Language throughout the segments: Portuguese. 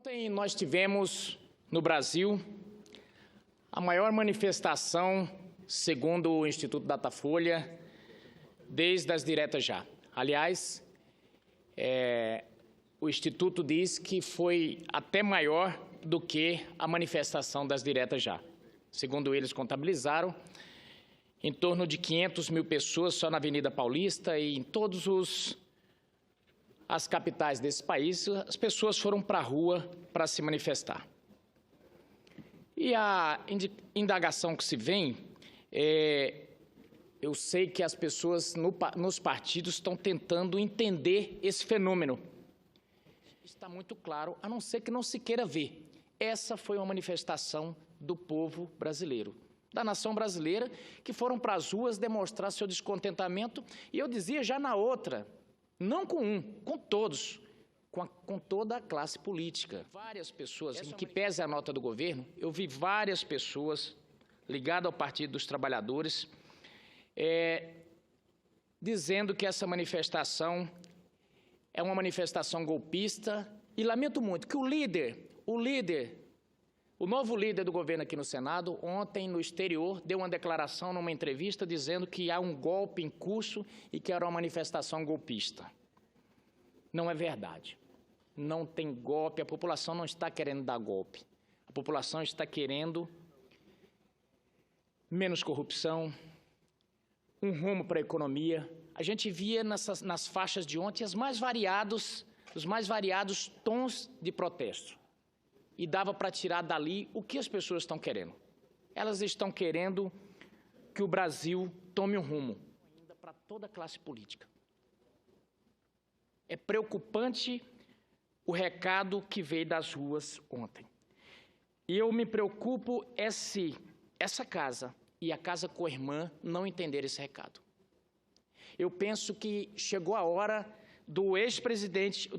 Ontem nós tivemos no Brasil a maior manifestação, segundo o Instituto Datafolha, desde as diretas já. Aliás, o Instituto diz que foi até maior do que a manifestação das diretas já. Segundo eles contabilizaram, em torno de 500 mil pessoas só na Avenida Paulista e em todas as capitais desse país, as pessoas foram para a rua para se manifestar. E a indagação que se vem, eu sei que as pessoas nos partidos estão tentando entender esse fenômeno. Está muito claro, a não ser que não se queira ver. Essa foi uma manifestação do povo brasileiro, da nação brasileira, que foram para as ruas demonstrar seu descontentamento. E eu dizia já na outra, não com um, com todos, com toda a classe política. Várias pessoas, em que pese a nota do governo, eu vi várias pessoas ligadas ao Partido dos Trabalhadores dizendo que essa manifestação é uma manifestação golpista. E lamento muito que o novo líder do governo aqui no Senado, ontem no exterior, deu uma declaração numa entrevista dizendo que há um golpe em curso e que era uma manifestação golpista. Não é verdade. Não tem golpe, a população não está querendo dar golpe. A população está querendo menos corrupção, um rumo para a economia. A gente via nas faixas de ontem os mais variados tons de protesto. E dava para tirar dali o que as pessoas estão querendo. Elas estão querendo que o Brasil tome um rumo, ainda para toda a classe política. É preocupante o recado que veio das ruas ontem. E eu me preocupo se essa casa e a Casa Coirmã não entenderem esse recado. Eu penso que chegou a hora do ex-presidente,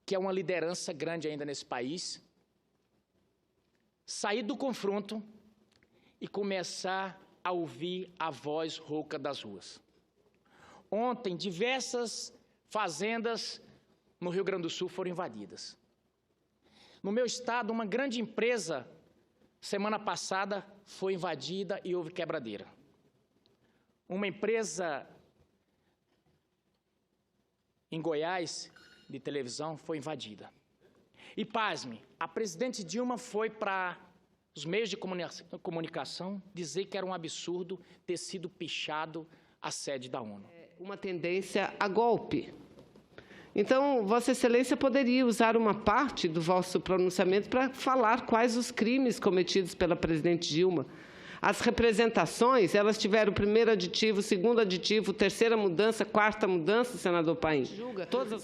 que é uma liderança grande ainda nesse país, sair do confronto e começar a ouvir a voz rouca das ruas. Ontem, diversas fazendas no Rio Grande do Sul foram invadidas. No meu estado, uma grande empresa, semana passada, foi invadida e houve quebradeira. Uma empresa em Goiás, de televisão, foi invadida. E, pasme, a presidente Dilma foi para os meios de comunicação dizer que era um absurdo ter sido pichado a sede da ONU. Uma tendência a golpe. Então, Vossa Excelência poderia usar uma parte do vosso pronunciamento para falar quais os crimes cometidos pela presidente Dilma. As representações, elas tiveram o primeiro aditivo, o segundo aditivo, terceira mudança, quarta mudança, senador Paim.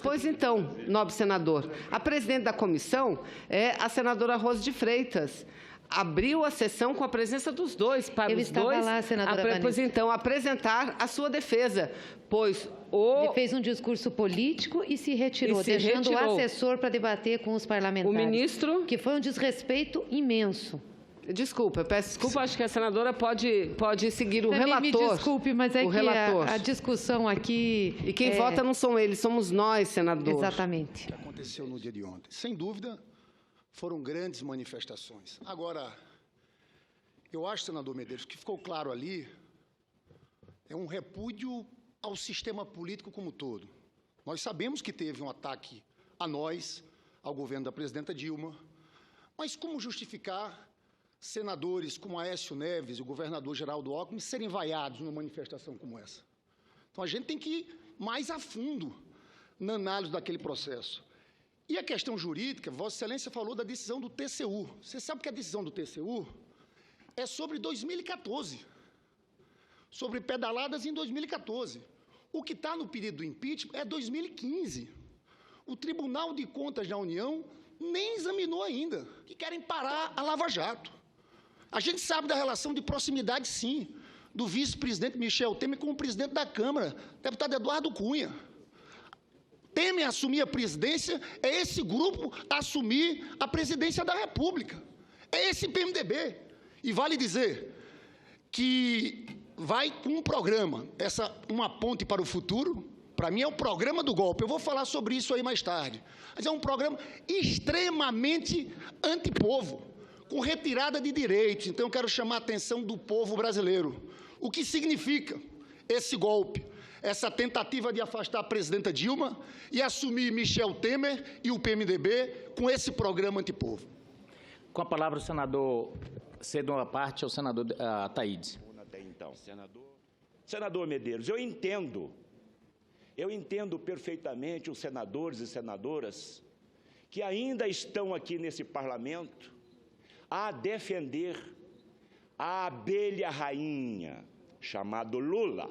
Pois então, nobre senador, a presidente da comissão é a senadora Rose de Freitas. Abriu a sessão com a presença dos dois, para os dois, lá, senadora pois então, apresentar a sua defesa, pois Ele fez um discurso político e se retirou, deixando o assessor para debater com os parlamentares. O ministro... Que foi um desrespeito imenso. Desculpa, eu peço desculpa, acho que a senadora pode seguir o relator. Me desculpe, mas é que a discussão aqui... E quem vota não são eles, somos nós, senadores. Exatamente. O que aconteceu no dia de ontem? Sem dúvida, foram grandes manifestações. Agora, eu acho, senador Medeiros, que ficou claro ali é um repúdio ao sistema político como um todo. Nós sabemos que teve um ataque a nós, ao governo da presidenta Dilma, mas como justificar senadores como Aécio Neves e o governador Geraldo Alckmin serem vaiados numa manifestação como essa? Então, a gente tem que ir mais a fundo na análise daquele processo. E a questão jurídica, Vossa Excelência falou da decisão do TCU. Você sabe que a decisão do TCU é sobre 2014, sobre pedaladas em 2014. O que está no pedido do impeachment é 2015. O Tribunal de Contas da União nem examinou ainda, que querem parar a Lava Jato. A gente sabe da relação de proximidade, sim, do vice-presidente Michel Temer com o presidente da Câmara, deputado Eduardo Cunha. Temer assumir a presidência, é esse grupo assumir a presidência da República. É esse PMDB. E vale dizer que vai com um programa, uma ponte para o futuro, para mim é o programa do golpe. Eu vou falar sobre isso aí mais tarde. Mas é um programa extremamente antipovo, com retirada de direitos. Então, eu quero chamar a atenção do povo brasileiro. O que significa esse golpe? Essa tentativa de afastar a presidenta Dilma e assumir Michel Temer e o PMDB com esse programa antipovo. Com a palavra o senador, cedo a parte ao senador Ataídes. Então, senador Medeiros, eu entendo perfeitamente os senadores e senadoras que ainda estão aqui nesse parlamento a defender a abelha rainha, chamado Lula.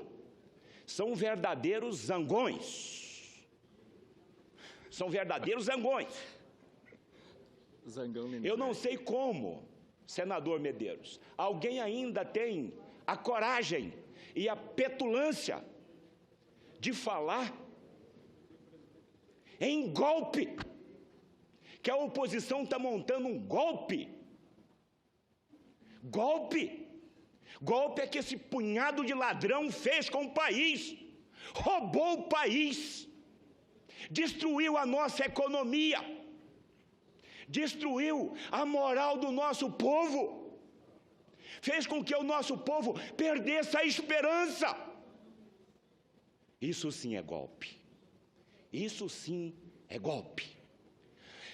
São verdadeiros zangões. São verdadeiros zangões. Eu não sei como, senador Medeiros, alguém ainda tem a coragem e a petulância de falar em golpe, que a oposição está montando um golpe. Golpe é que esse punhado de ladrão fez com o país, roubou o país, destruiu a nossa economia, destruiu a moral do nosso povo, fez com que o nosso povo perdesse a esperança. Isso sim é golpe. Isso sim é golpe.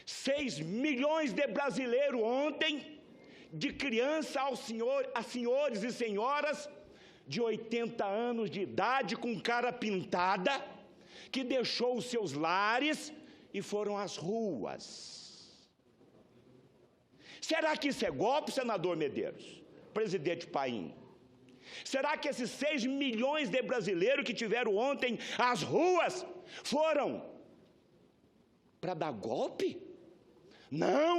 6 milhões de brasileiros ontem, de criança a senhores e senhoras de 80 anos de idade, com cara pintada, que deixou os seus lares e foram às ruas. Será que isso é golpe, senador Medeiros? Presidente Paim? Será que esses 6 milhões de brasileiros que tiveram ontem às ruas foram para dar golpe? Não.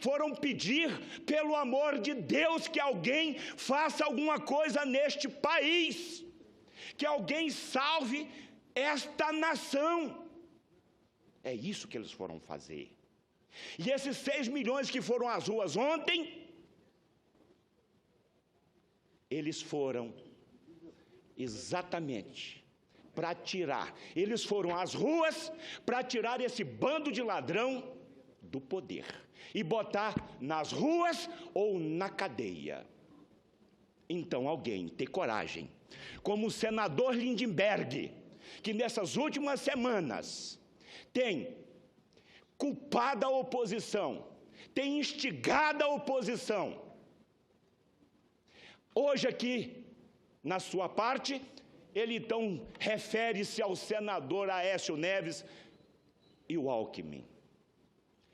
Foram pedir, pelo amor de Deus, que alguém faça alguma coisa neste país, que alguém salve esta nação. É isso que eles foram fazer. E esses 6 milhões que foram às ruas ontem, eles foram exatamente para tirar, eles foram às ruas para tirar esse bando de ladrão do poder e botar nas ruas ou na cadeia. Então alguém ter coragem, como o senador Lindenberg, que nessas últimas semanas tem culpado a oposição, tem instigado a oposição. Hoje aqui, na sua parte, ele então refere-se ao senador Aécio Neves e o Alckmin.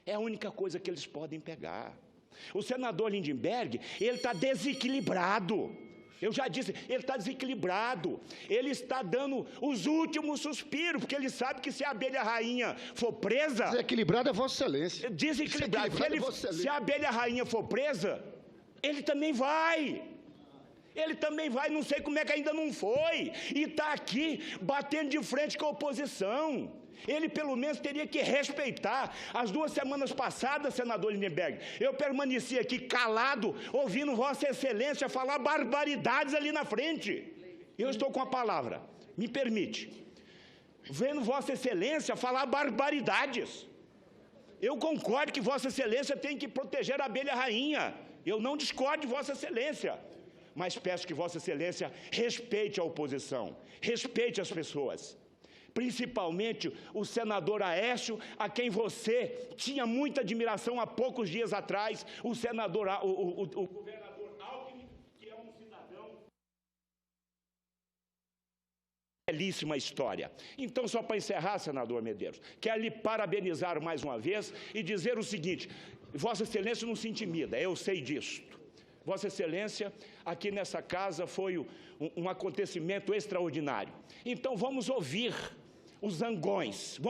É a única coisa que eles podem pegar. O senador Lindenberg, ele está desequilibrado. Eu já disse, ele está desequilibrado. Ele está dando os últimos suspiros, porque ele sabe que se a abelha rainha for presa... Desequilibrado é Vossa Excelência. Desequilibrado. Se a abelha rainha for presa, ele também vai. Ele também vai, não sei como é que ainda não foi. E está aqui, batendo de frente com a oposição. Ele, pelo menos, teria que respeitar. As 2 semanas passadas, senador Lindenberg, eu permaneci aqui calado, ouvindo Vossa Excelência falar barbaridades ali na frente. Eu estou com a palavra, me permite. Vendo Vossa Excelência falar barbaridades. Eu concordo que Vossa Excelência tem que proteger a abelha rainha. Eu não discordo de Vossa Excelência. Mas peço que Vossa Excelência respeite a oposição, respeite as pessoas. Principalmente o senador Aécio, a quem você tinha muita admiração há poucos dias atrás, o governador Alckmin, que é um cidadão. Belíssima história. Então, só para encerrar, senador Medeiros, quero lhe parabenizar mais uma vez e dizer o seguinte: Vossa Excelência não se intimida, eu sei disso. Vossa Excelência, aqui nessa casa foi um acontecimento extraordinário. Então vamos ouvir os zangões,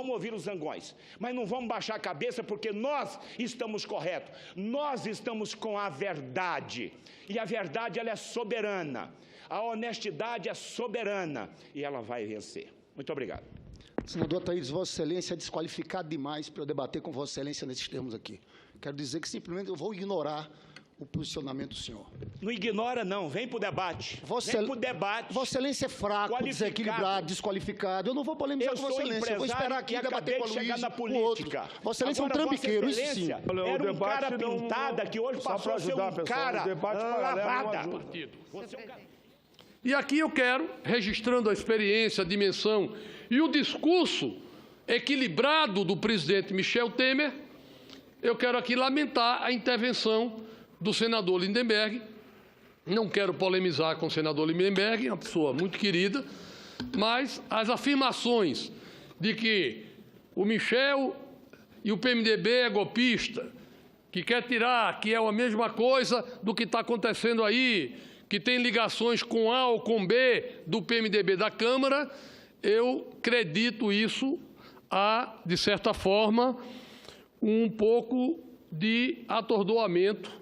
mas não vamos baixar a cabeça, porque nós estamos corretos, nós estamos com a verdade, e a verdade ela é soberana, a honestidade é soberana, e ela vai vencer. Muito obrigado. Senador Ataídes, Vossa Excelência é desqualificado demais para eu debater com Vossa Excelência nesses termos aqui. Quero dizer que simplesmente eu vou ignorar o posicionamento do senhor. Não ignora, não. Vem para o debate. Vem para o debate. Vossa Excelência é fraco, desequilibrado, desqualificado. Eu não vou polemizar com Vossa Excelência. Eu vou esperar aqui debater com o Luiz, na com o outro. política. Vossa Excelência é um trambiqueiro, isso sim. Era um cara pintada que hoje passou a ser um cara lavada. E aqui eu quero, registrando a experiência, a dimensão e o discurso equilibrado do presidente Michel Temer, eu quero aqui lamentar a intervenção do senador Lindenberg. Não quero polemizar com o senador Lindenberg, é uma pessoa muito querida, mas as afirmações de que o Michel e o PMDB é golpista, que quer tirar, que é a mesma coisa do que está acontecendo aí, que tem ligações com A ou com B do PMDB da Câmara, eu acredito isso a, de certa forma, um pouco de atordoamento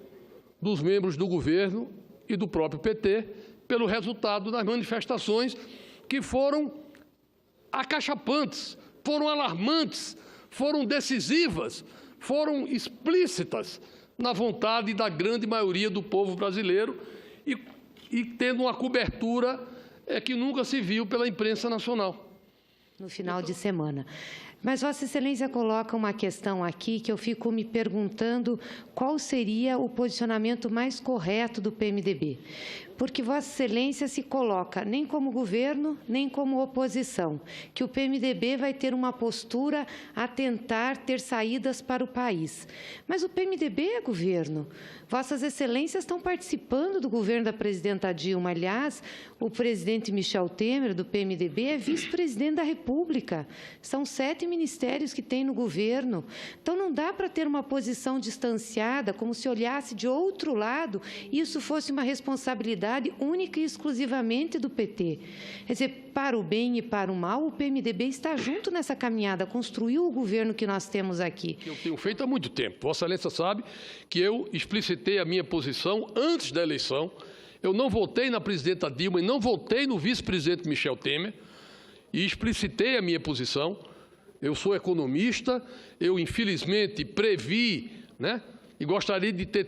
dos membros do governo e do próprio PT pelo resultado das manifestações que foram acachapantes, foram alarmantes, foram decisivas, foram explícitas na vontade da grande maioria do povo brasileiro e tendo uma cobertura que nunca se viu pela imprensa nacional. No final de semana. Mas Vossa Excelência coloca uma questão aqui que eu fico me perguntando qual seria o posicionamento mais correto do PMDB. Porque Vossa Excelência se coloca nem como governo, nem como oposição, que o PMDB vai ter uma postura a tentar ter saídas para o país. Mas o PMDB é governo. Vossas Excelências estão participando do governo da presidenta Dilma. Aliás, o presidente Michel Temer, do PMDB, é vice-presidente da República. São 7 ministérios que tem no governo. Então, não dá para ter uma posição distanciada, como se olhasse de outro lado e isso fosse uma responsabilidade única e exclusivamente do PT. Quer dizer, para o bem e para o mal, o PMDB está junto nessa caminhada, construiu o governo que nós temos aqui. Eu tenho feito há muito tempo. Vossa Excelência sabe que eu explicitei a minha posição antes da eleição. Eu não votei na presidenta Dilma e não votei no vice-presidente Michel Temer e explicitei a minha posição. Eu sou economista, eu infelizmente previ, né, e gostaria de ter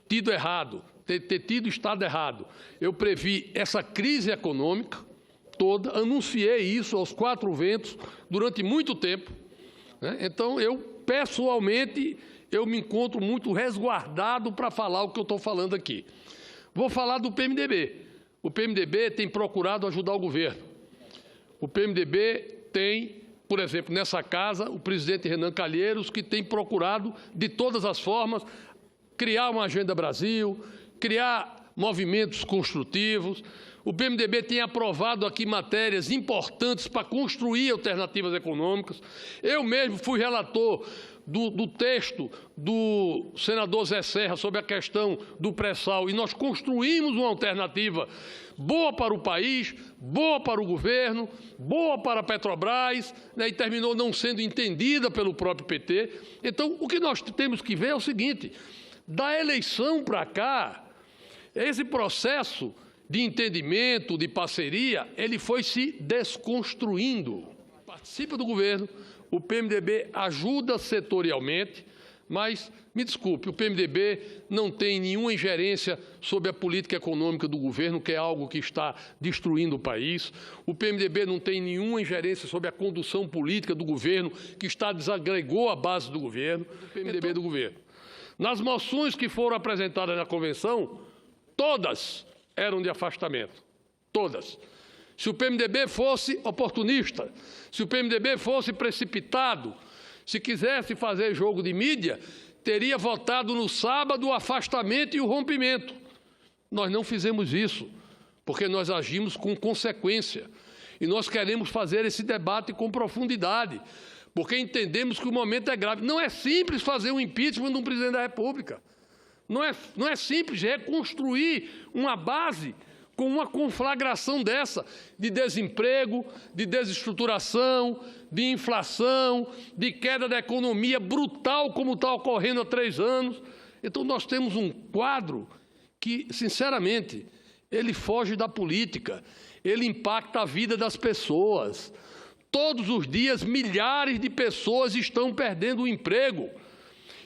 tido errado, ter tido estado errado. Eu previ essa crise econômica toda, anunciei isso aos 4 ventos durante muito tempo, né? Então, eu, pessoalmente, eu me encontro muito resguardado para falar o que eu estou falando aqui. Vou falar do PMDB. O PMDB tem procurado ajudar o governo. O PMDB tem, por exemplo, nessa casa, o presidente Renan Calheiros, que tem procurado, de todas as formas, criar uma Agenda Brasil, criar movimentos construtivos. O PMDB tem aprovado aqui matérias importantes para construir alternativas econômicas. Eu mesmo fui relator do texto do senador Zé Serra sobre a questão do pré-sal e nós construímos uma alternativa boa para o país, boa para o governo, boa para a Petrobras, né, e terminou não sendo entendida pelo próprio PT. Então, o que nós temos que ver é o seguinte: da eleição para cá, esse processo de entendimento, de parceria, ele foi se desconstruindo. Participa do governo, o PMDB ajuda setorialmente, mas, me desculpe, o PMDB não tem nenhuma ingerência sobre a política econômica do governo, que é algo que está destruindo o país. O PMDB não tem nenhuma ingerência sobre a condução política do governo, que desagregou a base do governo, do PMDB do governo. Nas moções que foram apresentadas na convenção, todas eram de afastamento, todas. Se o PMDB fosse oportunista, se o PMDB fosse precipitado, se quisesse fazer jogo de mídia, teria votado no sábado o afastamento e o rompimento. Nós não fizemos isso, porque nós agimos com consequência. E nós queremos fazer esse debate com profundidade, porque entendemos que o momento é grave. Não é simples fazer um impeachment de um presidente da República. Não é simples reconstruir uma base com uma conflagração dessa, de desemprego, de desestruturação, de inflação, de queda da economia brutal, como está ocorrendo há 3 anos. Então, nós temos um quadro que, sinceramente, ele foge da política, ele impacta a vida das pessoas. Todos os dias, milhares de pessoas estão perdendo o emprego.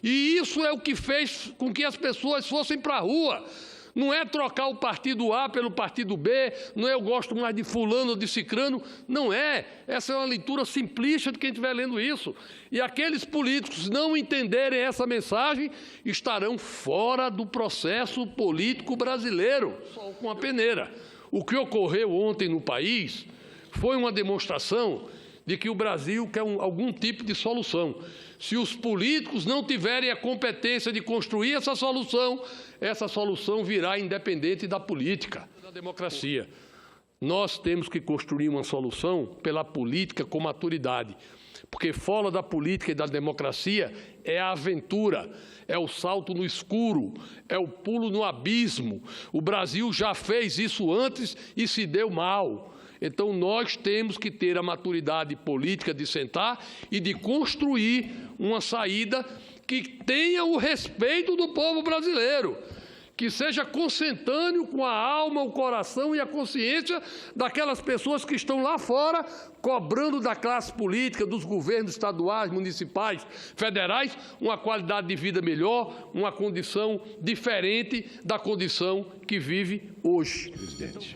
E isso é o que fez com que as pessoas fossem para a rua. Não é trocar o partido A pelo partido B, não é eu gosto mais de fulano ou de cicrano, não é. Essa é uma leitura simplista de quem estiver lendo isso. E aqueles políticos não entenderem essa mensagem estarão fora do processo político brasileiro, só com a peneira. O que ocorreu ontem no país foi uma demonstração de que o Brasil quer algum tipo de solução. Se os políticos não tiverem a competência de construir essa solução virá independente da política, da democracia. Nós temos que construir uma solução pela política com maturidade, porque fora da política e da democracia é a aventura, é o salto no escuro, é o pulo no abismo. O Brasil já fez isso antes e se deu mal. Então, nós temos que ter a maturidade política de sentar e de construir uma saída que tenha o respeito do povo brasileiro, que seja consentâneo com a alma, o coração e a consciência daquelas pessoas que estão lá fora cobrando da classe política, dos governos estaduais, municipais, federais, uma qualidade de vida melhor, uma condição diferente da condição que vive hoje. Presidente.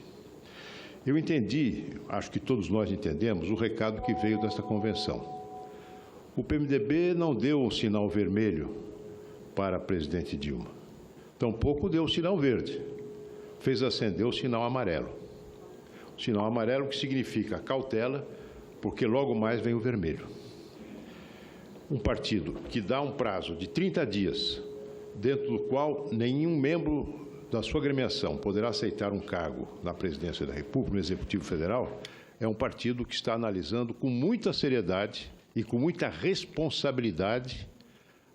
Eu entendi, acho que todos nós entendemos, o recado que veio desta convenção. O PMDB não deu um sinal vermelho para a presidente Dilma. Tampouco deu o sinal verde. Fez acender o sinal amarelo. O sinal amarelo que significa cautela, porque logo mais vem o vermelho. Um partido que dá um prazo de 30 dias, dentro do qual nenhum membro da sua agremiação poderá aceitar um cargo na presidência da República, no Executivo Federal, é um partido que está analisando com muita seriedade e com muita responsabilidade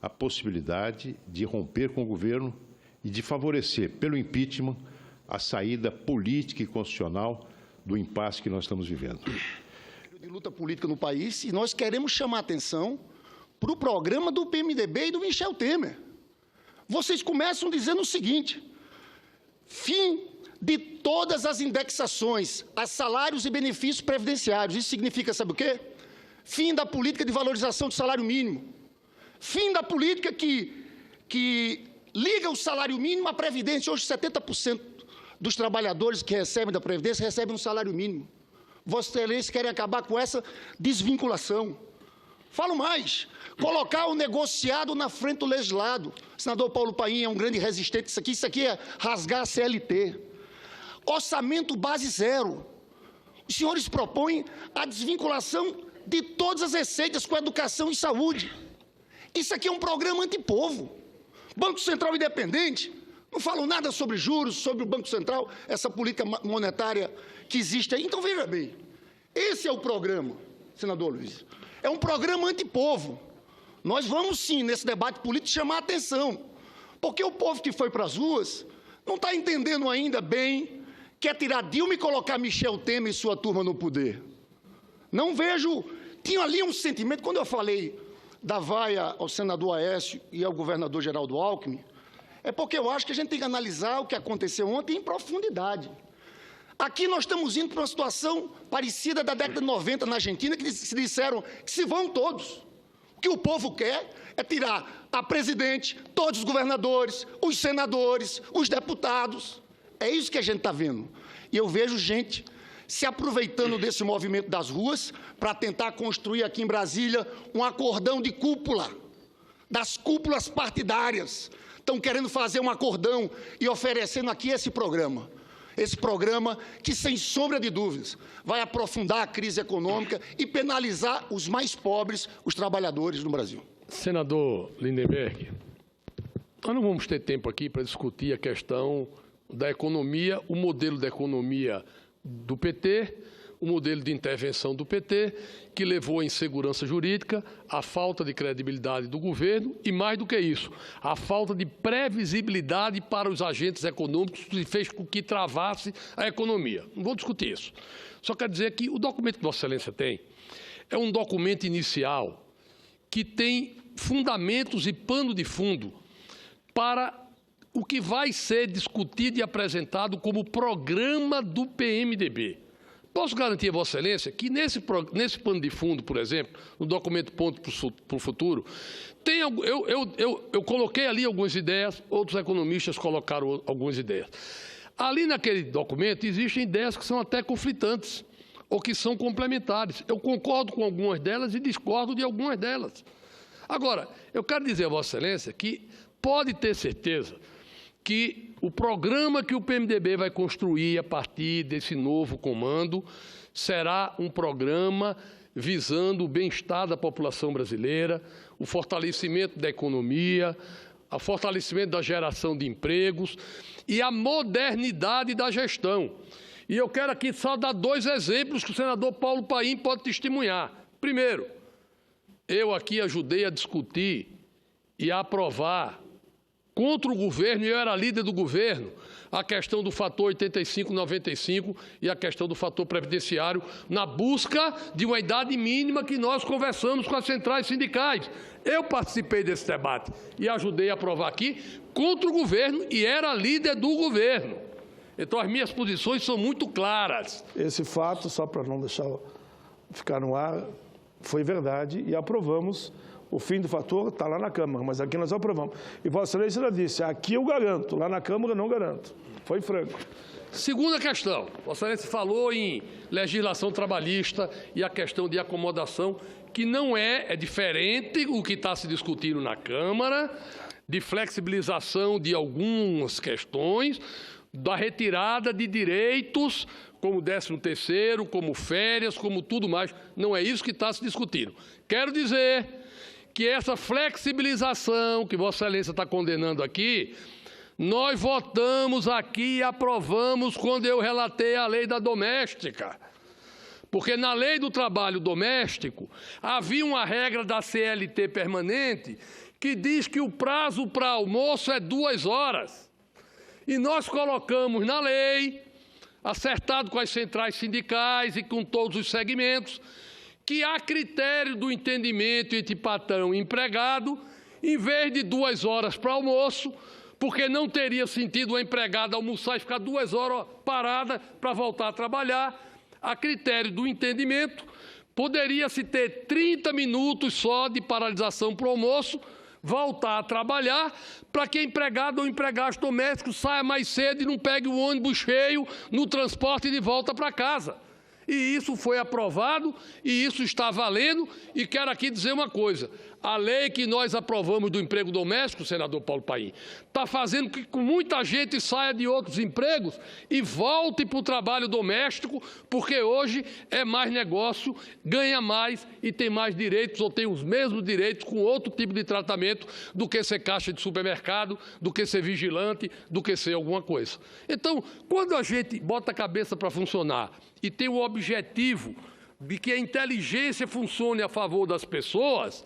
a possibilidade de romper com o governo e de favorecer, pelo impeachment, a saída política e constitucional do impasse que nós estamos vivendo. De luta política no país, e nós queremos chamar a atenção para o programa do PMDB e do Michel Temer. Vocês começam dizendo o seguinte: fim de todas as indexações a salários e benefícios previdenciários. Isso significa, sabe o quê? Fim da política de valorização do salário mínimo. Fim da política que liga o salário mínimo à Previdência. Hoje, 70% dos trabalhadores que recebem da Previdência recebem um salário mínimo. Vossas Excelências querem acabar com essa desvinculação. Falo mais, colocar o negociado na frente do legislado. O senador Paulo Paim é um grande resistente disso aqui é rasgar a CLT. Orçamento base zero. Os senhores propõem a desvinculação de todas as receitas com educação e saúde. Isso aqui é um programa antipovo. Banco Central independente, não falam nada sobre juros, sobre o Banco Central, essa política monetária que existe aí. Então, veja bem, esse é o programa, senador Luiz. É um programa antipovo. Nós vamos, sim, nesse debate político, chamar a atenção, porque o povo que foi para as ruas não está entendendo ainda bem, quer tirar Dilma e colocar Michel Temer e sua turma no poder. Não vejo... Tinha ali um sentimento, quando eu falei da vaia ao senador Aécio e ao governador Geraldo Alckmin, é porque eu acho que a gente tem que analisar o que aconteceu ontem em profundidade. Aqui nós estamos indo para uma situação parecida da década de 90 na Argentina, que se disseram que se vão todos. O que o povo quer é tirar a presidente, todos os governadores, os senadores, os deputados. É isso que a gente está vendo. E eu vejo gente se aproveitando desse movimento das ruas para tentar construir aqui em Brasília um acordão de cúpula, das cúpulas partidárias. Estão querendo fazer um acordão e oferecendo aqui esse programa. Esse programa que, sem sombra de dúvidas, vai aprofundar a crise econômica e penalizar os mais pobres, os trabalhadores no Brasil. Senador Lindenberg, nós não vamos ter tempo aqui para discutir a questão da economia, o modelo da economia do PT, o modelo de intervenção do PT, que levou à insegurança jurídica, à falta de credibilidade do governo e, mais do que isso, à falta de previsibilidade para os agentes econômicos que fez com que travasse a economia. Não vou discutir isso. Só quero dizer que o documento que Vossa Excelência tem é um documento inicial que tem fundamentos e pano de fundo para o que vai ser discutido e apresentado como programa do PMDB. Posso garantir a Vossa Excelência que nesse pano de fundo, por exemplo, no documento Ponto para o Futuro, eu coloquei ali algumas ideias, outros economistas colocaram algumas ideias. Ali naquele documento existem ideias que são até conflitantes ou que são complementares. Eu concordo com algumas delas e discordo de algumas delas. Agora, eu quero dizer a Vossa Excelência que pode ter certeza que o programa que o PMDB vai construir a partir desse novo comando será um programa visando o bem-estar da população brasileira, o fortalecimento da economia, o fortalecimento da geração de empregos e a modernidade da gestão. E eu quero aqui só dar 2 exemplos que o senador Paulo Paim pode testemunhar. Primeiro, eu aqui ajudei a discutir e a aprovar contra o governo, e eu era líder do governo, a questão do fator 85-95 e a questão do fator previdenciário, na busca de uma idade mínima que nós conversamos com as centrais sindicais. Eu participei desse debate e ajudei a aprovar aqui contra o governo e era líder do governo. Então, as minhas posições são muito claras. Esse fato, só para não deixar ficar no ar, foi verdade e aprovamos. O fim do fator está lá na Câmara, mas aqui nós aprovamos. E Vossa Excelência já disse, aqui eu garanto, lá na Câmara eu não garanto. Foi franco. Segunda questão, Vossa Excelência falou em legislação trabalhista e a questão de acomodação, que não é diferente o que está se discutindo na Câmara, de flexibilização de algumas questões, da retirada de direitos, como 13º, como férias, como tudo mais. Não é isso que está se discutindo. Quero dizer que essa flexibilização que Vossa Excelência está condenando aqui, nós votamos aqui e aprovamos quando eu relatei a lei da doméstica. Porque na lei do trabalho doméstico havia uma regra da CLT permanente que diz que o prazo para almoço é 2 horas. E nós colocamos na lei, acertado com as centrais sindicais e com todos os segmentos, que há critério do entendimento entre patrão e empregado, em vez de 2 horas para almoço, porque não teria sentido a empregada almoçar e ficar 2 horas parada para voltar a trabalhar. A critério do entendimento, poderia-se ter 30 minutos só de paralisação para o almoço, voltar a trabalhar, para que a empregada ou empregado doméstico saia mais cedo e não pegue o ônibus cheio no transporte de volta para casa. E isso foi aprovado, e isso está valendo, e quero aqui dizer uma coisa. A lei que nós aprovamos do emprego doméstico, senador Paulo Paim, está fazendo que muita gente saia de outros empregos e volte para o trabalho doméstico, porque hoje é mais negócio, ganha mais e tem mais direitos, ou tem os mesmos direitos com outro tipo de tratamento do que ser caixa de supermercado, do que ser vigilante, do que ser alguma coisa. Então, quando a gente bota a cabeça para funcionar e tem o objetivo de que a inteligência funcione a favor das pessoas,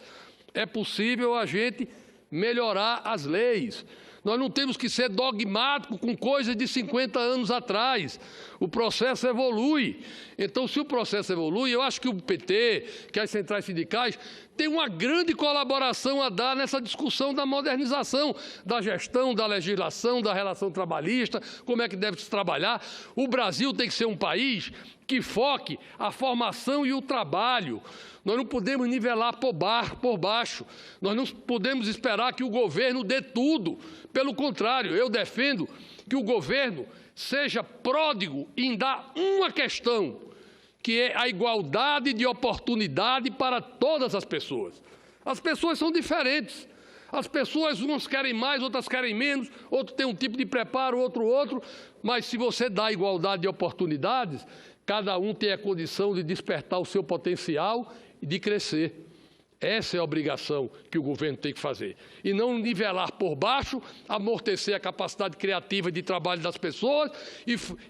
é possível a gente melhorar as leis. Nós não temos que ser dogmáticos com coisas de 50 anos atrás. O processo evolui. Então, se o processo evolui, eu acho que o PT, que as centrais sindicais, tem uma grande colaboração a dar nessa discussão da modernização, da gestão, da legislação, da relação trabalhista, como é que deve se trabalhar. O Brasil tem que ser um país que foque a formação e o trabalho. Nós não podemos nivelar por baixo. Nós não podemos esperar que o governo dê tudo. Pelo contrário, eu defendo que o governo seja pródigo em dar uma questão, que é a igualdade de oportunidade para todas as pessoas. As pessoas são diferentes. As pessoas, umas querem mais, outras querem menos, outro tem um tipo de preparo, outro, mas se você dá igualdade de oportunidades, cada um tem a condição de despertar o seu potencial e de crescer. Essa é a obrigação que o governo tem que fazer. E não nivelar por baixo, amortecer a capacidade criativa de trabalho das pessoas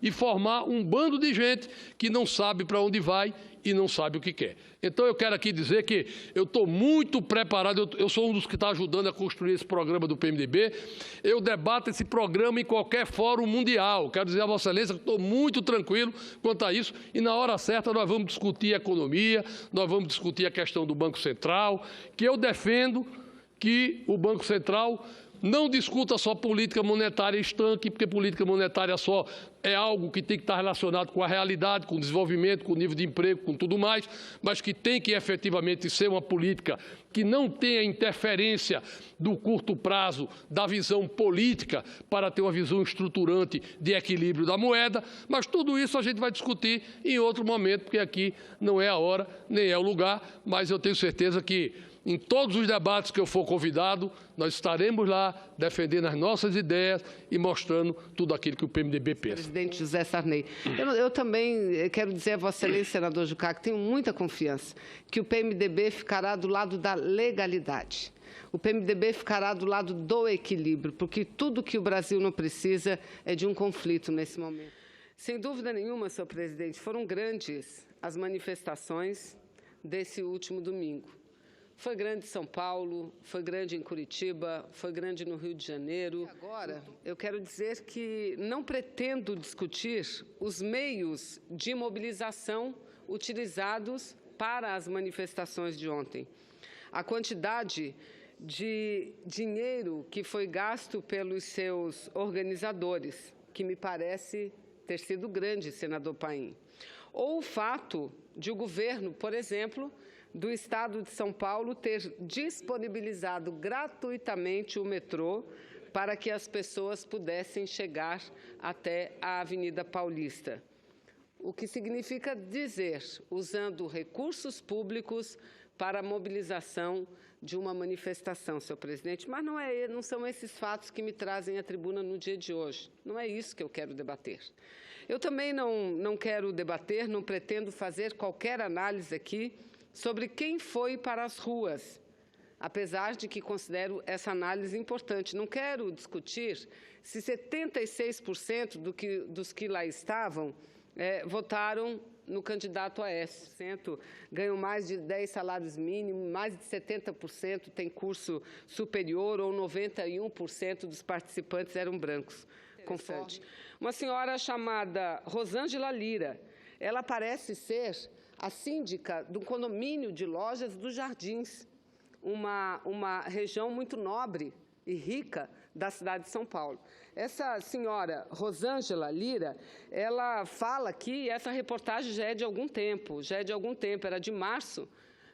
e formar um bando de gente que não sabe para onde vai e não sabe o que quer. Então, eu quero aqui dizer que eu estou muito preparado, eu sou um dos que está ajudando a construir esse programa do PMDB, eu debato esse programa em qualquer fórum mundial. Quero dizer a Vossa Excelência que estou muito tranquilo quanto a isso, e na hora certa nós vamos discutir a economia, nós vamos discutir a questão do Banco Central, que eu defendo que o Banco Central não discuta só política monetária estanque, porque política monetária só é algo que tem que estar relacionado com a realidade, com o desenvolvimento, com o nível de emprego, com tudo mais, mas que tem que efetivamente ser uma política que não tenha interferência do curto prazo da visão política para ter uma visão estruturante de equilíbrio da moeda, mas tudo isso a gente vai discutir em outro momento, porque aqui não é a hora, nem é o lugar, mas eu tenho certeza que em todos os debates que eu for convidado, nós estaremos lá defendendo as nossas ideias e mostrando tudo aquilo que o PMDB pensa. Presidente José Sarney, eu também quero dizer a Vossa Excelência, senador Jucá, que tenho muita confiança que o PMDB ficará do lado da legalidade. O PMDB ficará do lado do equilíbrio, porque tudo que o Brasil não precisa é de um conflito nesse momento. Sem dúvida nenhuma, senhor presidente, foram grandes as manifestações desse último domingo. Foi grande em São Paulo, foi grande em Curitiba, foi grande no Rio de Janeiro. E agora, eu quero dizer que não pretendo discutir os meios de mobilização utilizados para as manifestações de ontem. A quantidade de dinheiro que foi gasto pelos seus organizadores, que me parece ter sido grande, senador Paim. Ou o fato de o governo, por exemplo, do Estado de São Paulo ter disponibilizado gratuitamente o metrô para que as pessoas pudessem chegar até a Avenida Paulista. O que significa dizer, usando recursos públicos para a mobilização de uma manifestação, senhor presidente. Mas não são esses fatos que me trazem à tribuna no dia de hoje. Não é isso que eu quero debater. Eu também não quero debater, não pretendo fazer qualquer análise aqui sobre quem foi para as ruas, apesar de que considero essa análise importante. Não quero discutir se 76% dos que lá estavam votaram no candidato Aécio. Ganham mais de 10 salários mínimos, mais de 70% têm curso superior ou 91% dos participantes eram brancos. Conforme uma senhora chamada Rosângela Lira, ela parece ser a síndica do condomínio de lojas dos Jardins, uma região muito nobre e rica da cidade de São Paulo. Essa senhora Rosângela Lira, ela fala que essa reportagem já é de algum tempo, era de março.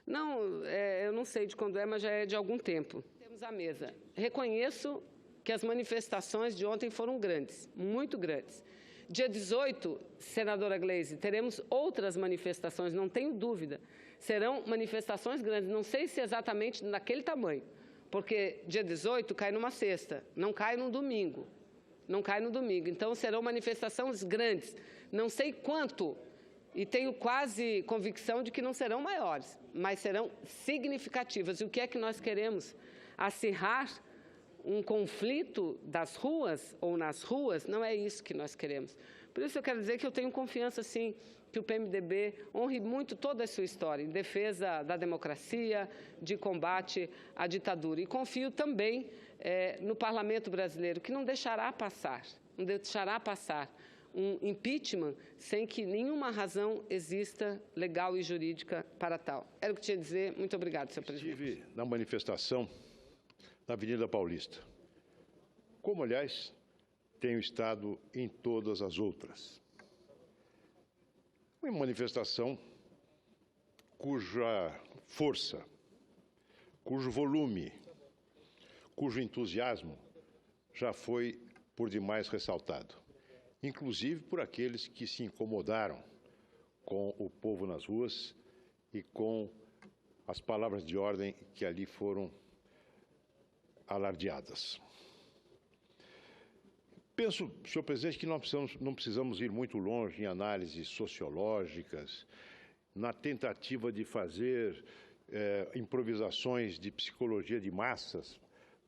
Não, eu não sei de quando é, mas já é de algum tempo. Temos a mesa. Reconheço que as manifestações de ontem foram grandes, muito grandes. Dia 18, senadora Gleisi, teremos outras manifestações, não tenho dúvida. Serão manifestações grandes, não sei se exatamente naquele tamanho, porque dia 18 cai numa sexta, não cai num domingo. Não cai no domingo. Então, serão manifestações grandes. Não sei quanto, e tenho quase convicção de que não serão maiores, mas serão significativas. E o que é que nós queremos? Acirrar um conflito das ruas ou nas ruas? Não é isso que nós queremos. Por isso eu quero dizer que eu tenho confiança, sim, que o PMDB honre muito toda a sua história em defesa da democracia, de combate à ditadura. E confio também no Parlamento brasileiro, que não deixará passar um impeachment sem que nenhuma razão exista legal e jurídica para tal. Era o que tinha a dizer. Muito obrigado, senhor presidente. Estive na manifestação na Avenida Paulista, como, aliás, tenho estado em todas as outras. Uma manifestação cuja força, cujo volume, cujo entusiasmo já foi por demais ressaltado, inclusive por aqueles que se incomodaram com o povo nas ruas e com as palavras de ordem que ali foram alardeadas. Penso, senhor presidente, que não precisamos ir muito longe em análises sociológicas, na tentativa de fazer improvisações de psicologia de massas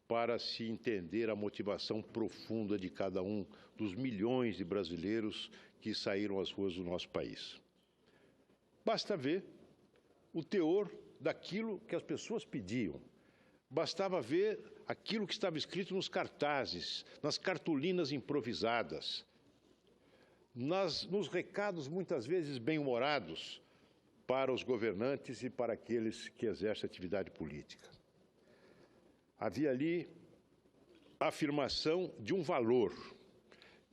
para se entender a motivação profunda de cada um dos milhões de brasileiros que saíram às ruas do nosso país. Basta ver o teor daquilo que as pessoas pediam. Bastava ver aquilo que estava escrito nos cartazes, nas cartolinas improvisadas, nos recados muitas vezes bem-humorados para os governantes e para aqueles que exercem atividade política. Havia ali a afirmação de um valor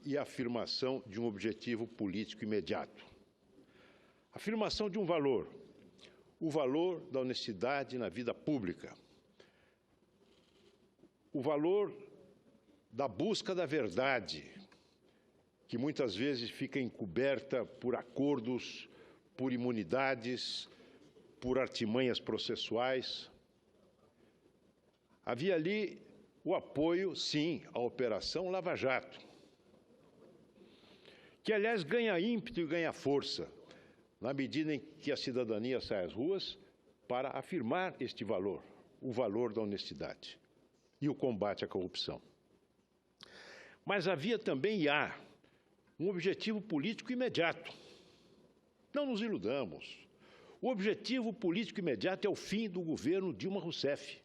e a afirmação de um objetivo político imediato. Afirmação de um valor, o valor da honestidade na vida pública, o valor da busca da verdade, que muitas vezes fica encoberta por acordos, por imunidades, por artimanhas processuais. Havia ali o apoio, sim, à Operação Lava Jato, que, aliás, ganha ímpeto e ganha força, na medida em que a cidadania sai às ruas para afirmar este valor, o valor da honestidade e o combate à corrupção. Mas havia também e há um objetivo político imediato. Não nos iludamos. O objetivo político imediato é o fim do governo Dilma Rousseff.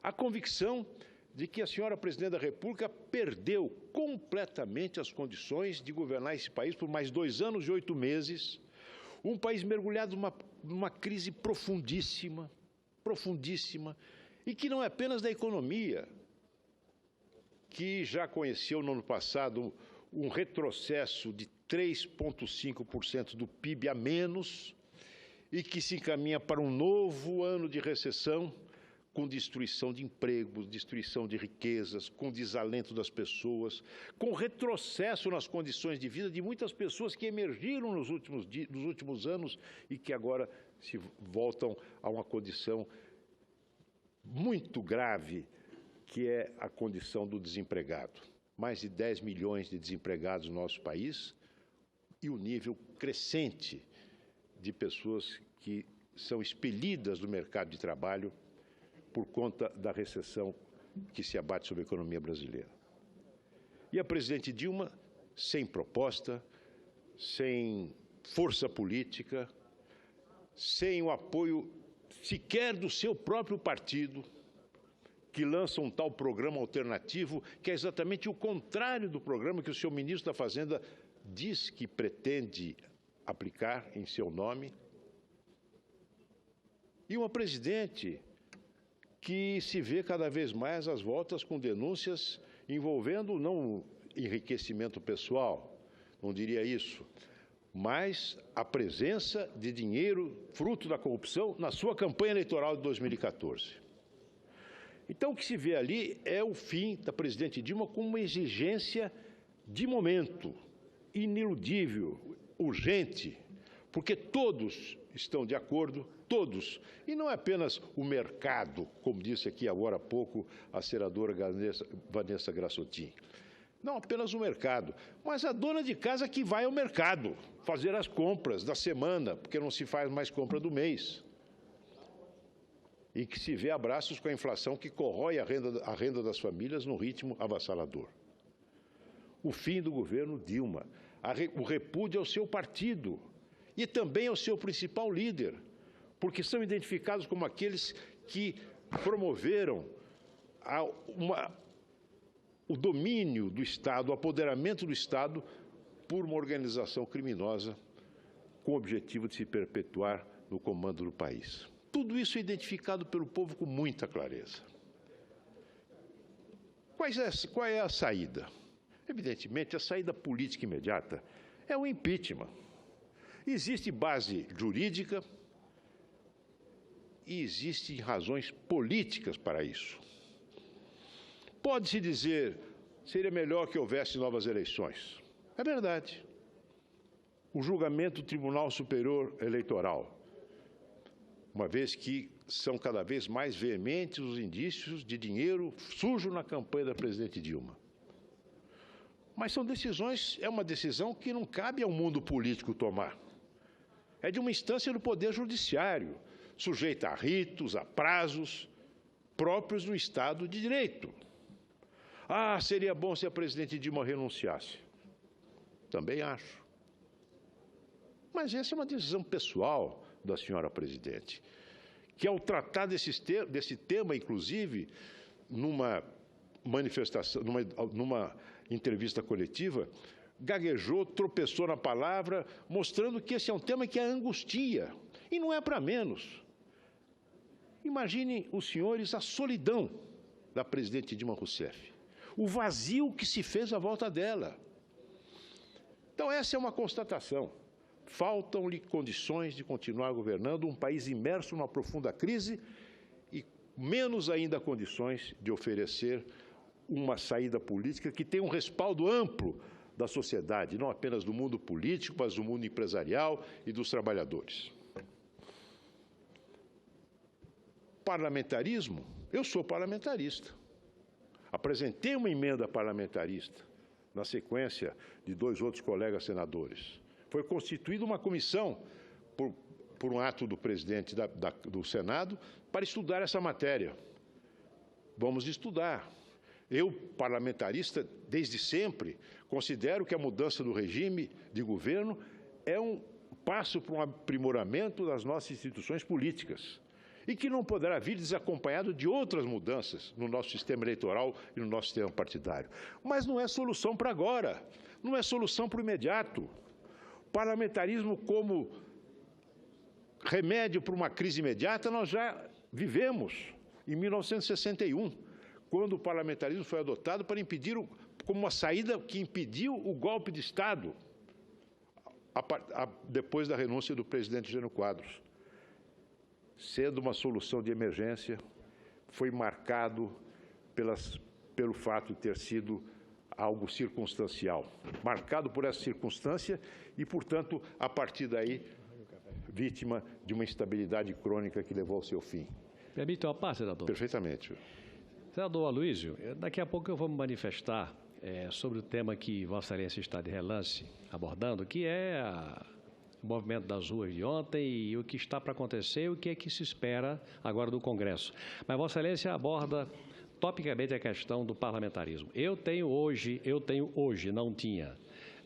A convicção de que a senhora Presidente da República perdeu completamente as condições de governar esse país por mais 2 anos e 8 meses, um país mergulhado numa crise profundíssima, e que não é apenas da economia, que já conheceu no ano passado um retrocesso de 3,5% do PIB a menos e que se encaminha para um novo ano de recessão, com destruição de empregos, destruição de riquezas, com desalento das pessoas, com retrocesso nas condições de vida de muitas pessoas que emergiram nos últimos anos e que agora se voltam a uma condição muito grave, que é a condição do desempregado. Mais de 10 milhões de desempregados no nosso país e o nível crescente de pessoas que são expelidas do mercado de trabalho por conta da recessão que se abate sobre a economia brasileira. E a presidente Dilma, sem proposta, sem força política, sem o apoio sequer do seu próprio partido, que lança um tal programa alternativo, que é exatamente o contrário do programa que o seu ministro da Fazenda diz que pretende aplicar em seu nome. E uma presidente que se vê cada vez mais às voltas com denúncias envolvendo não enriquecimento pessoal, não diria isso, mas a presença de dinheiro fruto da corrupção na sua campanha eleitoral de 2014. Então, o que se vê ali é o fim da presidente Dilma com uma exigência de momento, ineludível, urgente, porque todos estão de acordo, todos, e não é apenas o mercado, como disse aqui agora há pouco a senadora Vanessa Grassotin. Não apenas o mercado, mas a dona de casa que vai ao mercado fazer as compras da semana, porque não se faz mais compra do mês. E que se vê a braços com a inflação que corrói a renda das famílias num ritmo avassalador. O fim do governo Dilma, o repúdio ao seu partido e também ao seu principal líder, porque são identificados como aqueles que promoveram o domínio do Estado, o apoderamento do Estado por uma organização criminosa com o objetivo de se perpetuar no comando do país. Tudo isso é identificado pelo povo com muita clareza. Qual é a saída? Evidentemente, a saída política imediata é o impeachment. Existe base jurídica e existem razões políticas para isso. Pode-se dizer, seria melhor que houvesse novas eleições. É verdade. O julgamento do Tribunal Superior Eleitoral, uma vez que são cada vez mais veementes os indícios de dinheiro sujo na campanha da presidente Dilma. Mas são decisões, é uma decisão que não cabe ao mundo político tomar. É de uma instância do Poder Judiciário, sujeita a ritos, a prazos próprios do Estado de Direito. Ah, seria bom se a presidente Dilma renunciasse. Também acho. Mas essa é uma decisão pessoal da senhora presidente, que ao tratar desse tema, inclusive, numa manifestação, numa entrevista coletiva, gaguejou, tropeçou na palavra, mostrando que esse é um tema que a angustia, e não é para menos. Imaginem os senhores a solidão da presidente Dilma Rousseff, o vazio que se fez à volta dela. Então, essa é uma constatação. Faltam-lhe condições de continuar governando um país imerso numa profunda crise e menos ainda condições de oferecer uma saída política que tenha um respaldo amplo da sociedade, não apenas do mundo político, mas do mundo empresarial e dos trabalhadores. Parlamentarismo, eu sou parlamentarista. Apresentei uma emenda parlamentarista na sequência de 2 outros colegas senadores. Foi constituída uma comissão por um ato do presidente do Senado para estudar essa matéria. Vamos estudar. Eu, parlamentarista, desde sempre, considero que a mudança do regime de governo é um passo para um aprimoramento das nossas instituições políticas e que não poderá vir desacompanhado de outras mudanças no nosso sistema eleitoral e no nosso sistema partidário. Mas não é solução para agora, não é solução para o imediato. Parlamentarismo como remédio para uma crise imediata nós já vivemos em 1961, quando o parlamentarismo foi adotado para impedir, como uma saída que impediu o golpe de Estado, depois da renúncia do presidente Jânio Quadros. Sendo uma solução de emergência, foi marcado pelo fato de ter sido algo circunstancial, marcado por essa circunstância e, portanto, a partir daí, vítima de uma instabilidade crônica que levou ao seu fim. Permite uma parte, senador? Perfeitamente. Senador Aloysio, daqui a pouco eu vou me manifestar sobre o tema que Vossa Excelência está de relance abordando, que é o movimento das ruas de ontem e o que está para acontecer e o que é que se espera agora do Congresso. Mas Vossa Excelência aborda topicamente a questão do parlamentarismo. Eu tenho hoje, não tinha,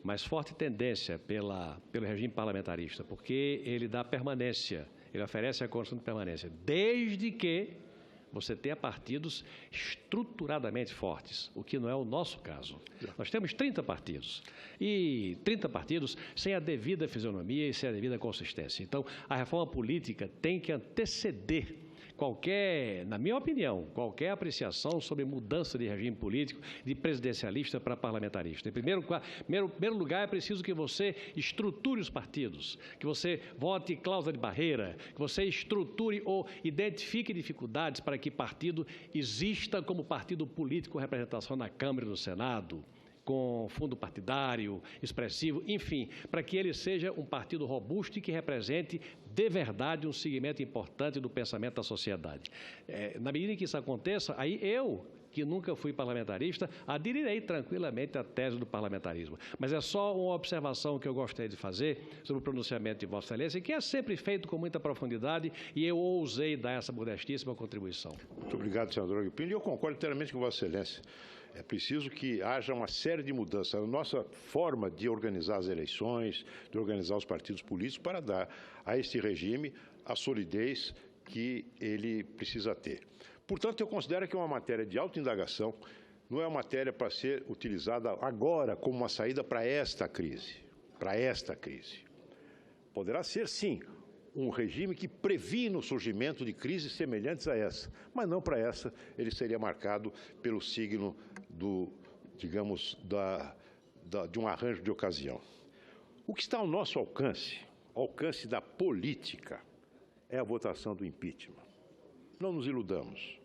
mas forte tendência pelo regime parlamentarista, porque ele dá permanência, ele oferece a condição de permanência, desde que você tenha partidos estruturadamente fortes, o que não é o nosso caso. Nós temos 30 partidos, e 30 partidos sem a devida fisionomia e sem a devida consistência. Então, a reforma política tem que anteceder na minha opinião, qualquer apreciação sobre mudança de regime político de presidencialista para parlamentarista. Em primeiro lugar, é preciso que você estruture os partidos, que você vote cláusula de barreira, que você estruture ou identifique dificuldades para que partido exista como partido político com representação na Câmara e no Senado, com fundo partidário, expressivo, enfim, para que ele seja um partido robusto e que represente de verdade um segmento importante do pensamento da sociedade. Na medida em que isso aconteça, aí eu, que nunca fui parlamentarista, aderirei tranquilamente à tese do parlamentarismo. Mas é só uma observação que eu gostaria de fazer sobre o pronunciamento de Vossa Excelência, que é sempre feito com muita profundidade, e eu ousei dar essa modestíssima contribuição. Muito obrigado, senador Aguipino, e eu concordo inteiramente com Vossa Excelência. É preciso que haja uma série de mudanças na nossa forma de organizar as eleições, de organizar os partidos políticos, para dar a este regime a solidez que ele precisa ter. Portanto, eu considero que é uma matéria de autoindagação, não é uma matéria para ser utilizada agora como uma saída para esta crise. Poderá ser, sim, um regime que previne o surgimento de crises semelhantes a essa, mas não para essa, ele seria marcado pelo signo de um arranjo de ocasião. O que está ao nosso alcance, da política, é a votação do impeachment. Não nos iludamos.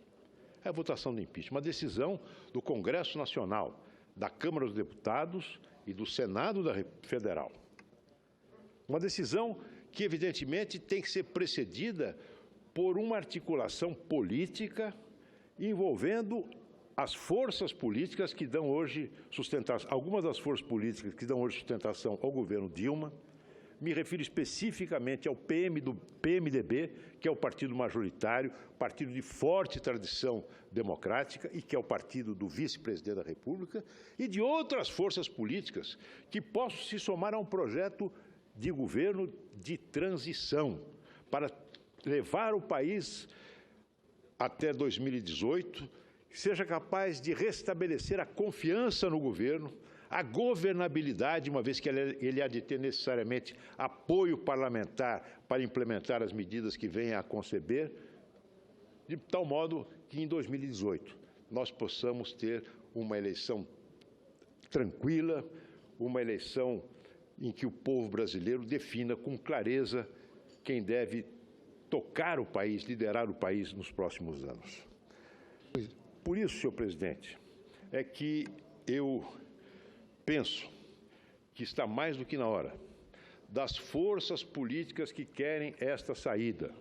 É a votação do impeachment, uma decisão do Congresso Nacional, da Câmara dos Deputados e do Senado Federal. Uma decisão que, evidentemente, tem que ser precedida por uma articulação política envolvendo as forças políticas que dão hoje sustentação, algumas das forças políticas que dão hoje sustentação ao governo Dilma. Me refiro especificamente ao PMDB, que é o partido majoritário, partido de forte tradição democrática e que é o partido do vice-presidente da República, e de outras forças políticas que possam se somar a um projeto de governo de transição para levar o país até 2018, que seja capaz de restabelecer a confiança no governo, a governabilidade, uma vez que ele há de ter necessariamente apoio parlamentar para implementar as medidas que venha a conceber, de tal modo que em 2018 nós possamos ter uma eleição tranquila, uma eleição em que o povo brasileiro defina com clareza quem deve tocar o país, liderar o país nos próximos anos. Por isso, senhor presidente, é que eu penso que está mais do que na hora das forças políticas que querem esta saída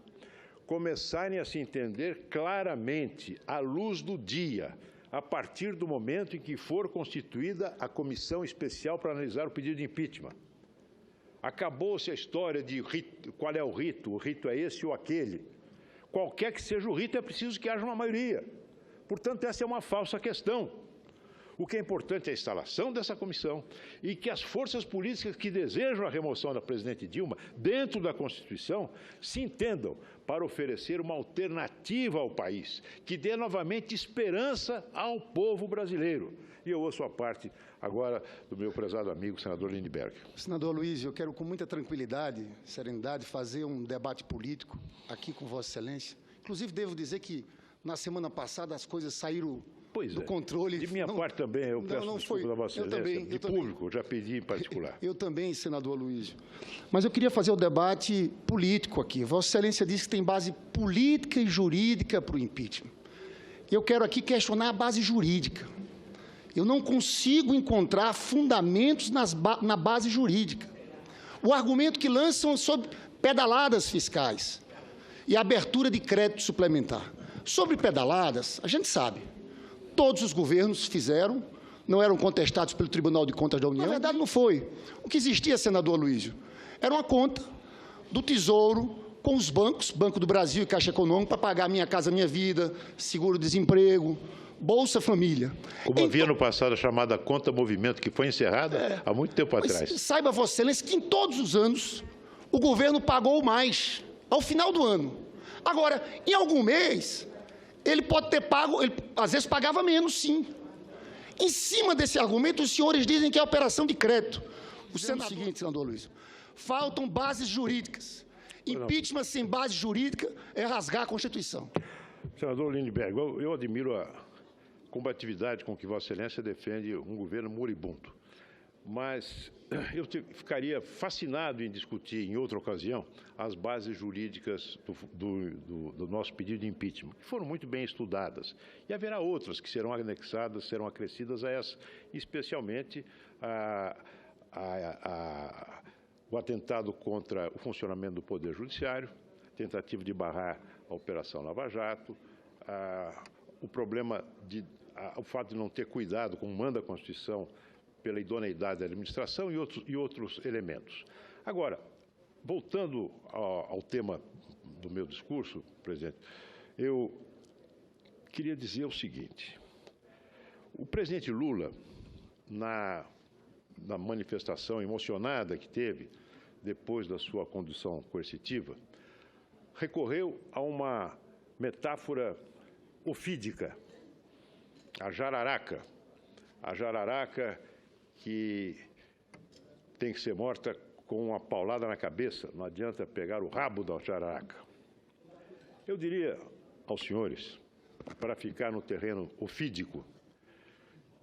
começarem a se entender claramente, à luz do dia, a partir do momento em que for constituída a comissão especial para analisar o pedido de impeachment. Acabou-se a história de rito, qual é o rito é esse ou aquele. Qualquer que seja o rito, é preciso que haja uma maioria. Portanto, essa é uma falsa questão. O que é importante é a instalação dessa comissão e que as forças políticas que desejam a remoção da presidente Dilma, dentro da Constituição, se entendam para oferecer uma alternativa ao país, que dê novamente esperança ao povo brasileiro. E eu ouço a parte agora do meu prezado amigo, senador Lindbergh. Senador Luiz, eu quero com muita tranquilidade, serenidade, fazer um debate político aqui com Vossa Excelência. Inclusive, devo dizer que na semana passada as coisas saíram do controle. De minha parte também, eu peço desculpa da Vossa Excelência. De público, eu já pedi em particular. Eu também, senador Luiz. Mas eu queria fazer o debate político aqui. Vossa Excelência disse que tem base política e jurídica para o impeachment. Eu quero aqui questionar a base jurídica. Eu não consigo encontrar fundamentos na base jurídica. O argumento que lançam sobre pedaladas fiscais e abertura de crédito suplementar. Sobre pedaladas, a gente sabe. Todos os governos fizeram, não eram contestados pelo Tribunal de Contas da União. Na verdade, não foi. O que existia, senador Luizio, era uma conta do Tesouro com os bancos, Banco do Brasil e Caixa Econômica, para pagar Minha Casa Minha Vida, seguro-desemprego, Bolsa Família. Como havia no passado a chamada conta movimento, que foi encerrada há muito tempo atrás. Saiba, Vossa Excelência, que em todos os anos o governo pagou mais, ao final do ano. Agora, em algum mês, ele pode ter pago, ele às vezes pagava menos, sim. Em cima desse argumento, os senhores dizem que é operação de crédito. O seguinte, senador Luiz, faltam bases jurídicas. Impeachment sem base jurídica é rasgar a Constituição. Senador Lindbergh, eu admiro a combatividade com que Vossa Excelência defende um governo moribundo. Mas eu ficaria fascinado em discutir, em outra ocasião, as bases jurídicas do nosso pedido de impeachment, que foram muito bem estudadas. E haverá outras que serão anexadas, serão acrescidas a essa, especialmente o atentado contra o funcionamento do Poder Judiciário, tentativa de barrar a Operação Lava Jato, o problema o fato de não ter cuidado, como manda a Constituição, pela idoneidade da administração e outros elementos. Agora, voltando ao tema do meu discurso, presidente, eu queria dizer o seguinte. O presidente Lula, na manifestação emocionada que teve depois da sua condução coercitiva, recorreu a uma metáfora ofídica, a jararaca que tem que ser morta com uma paulada na cabeça, não adianta pegar o rabo da jararaca. Eu diria aos senhores, para ficar no terreno ofídico,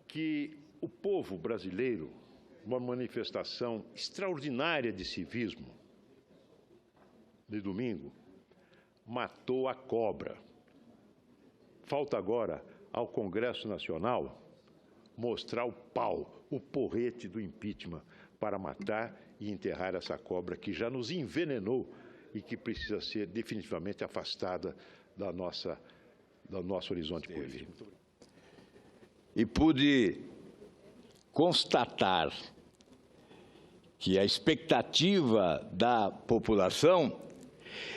que o povo brasileiro, uma manifestação extraordinária de civismo, de domingo, matou a cobra. Falta agora ao Congresso Nacional mostrar o pau, o porrete do impeachment para matar e enterrar essa cobra que já nos envenenou e que precisa ser definitivamente afastada do nosso horizonte político. E pude constatar que a expectativa da população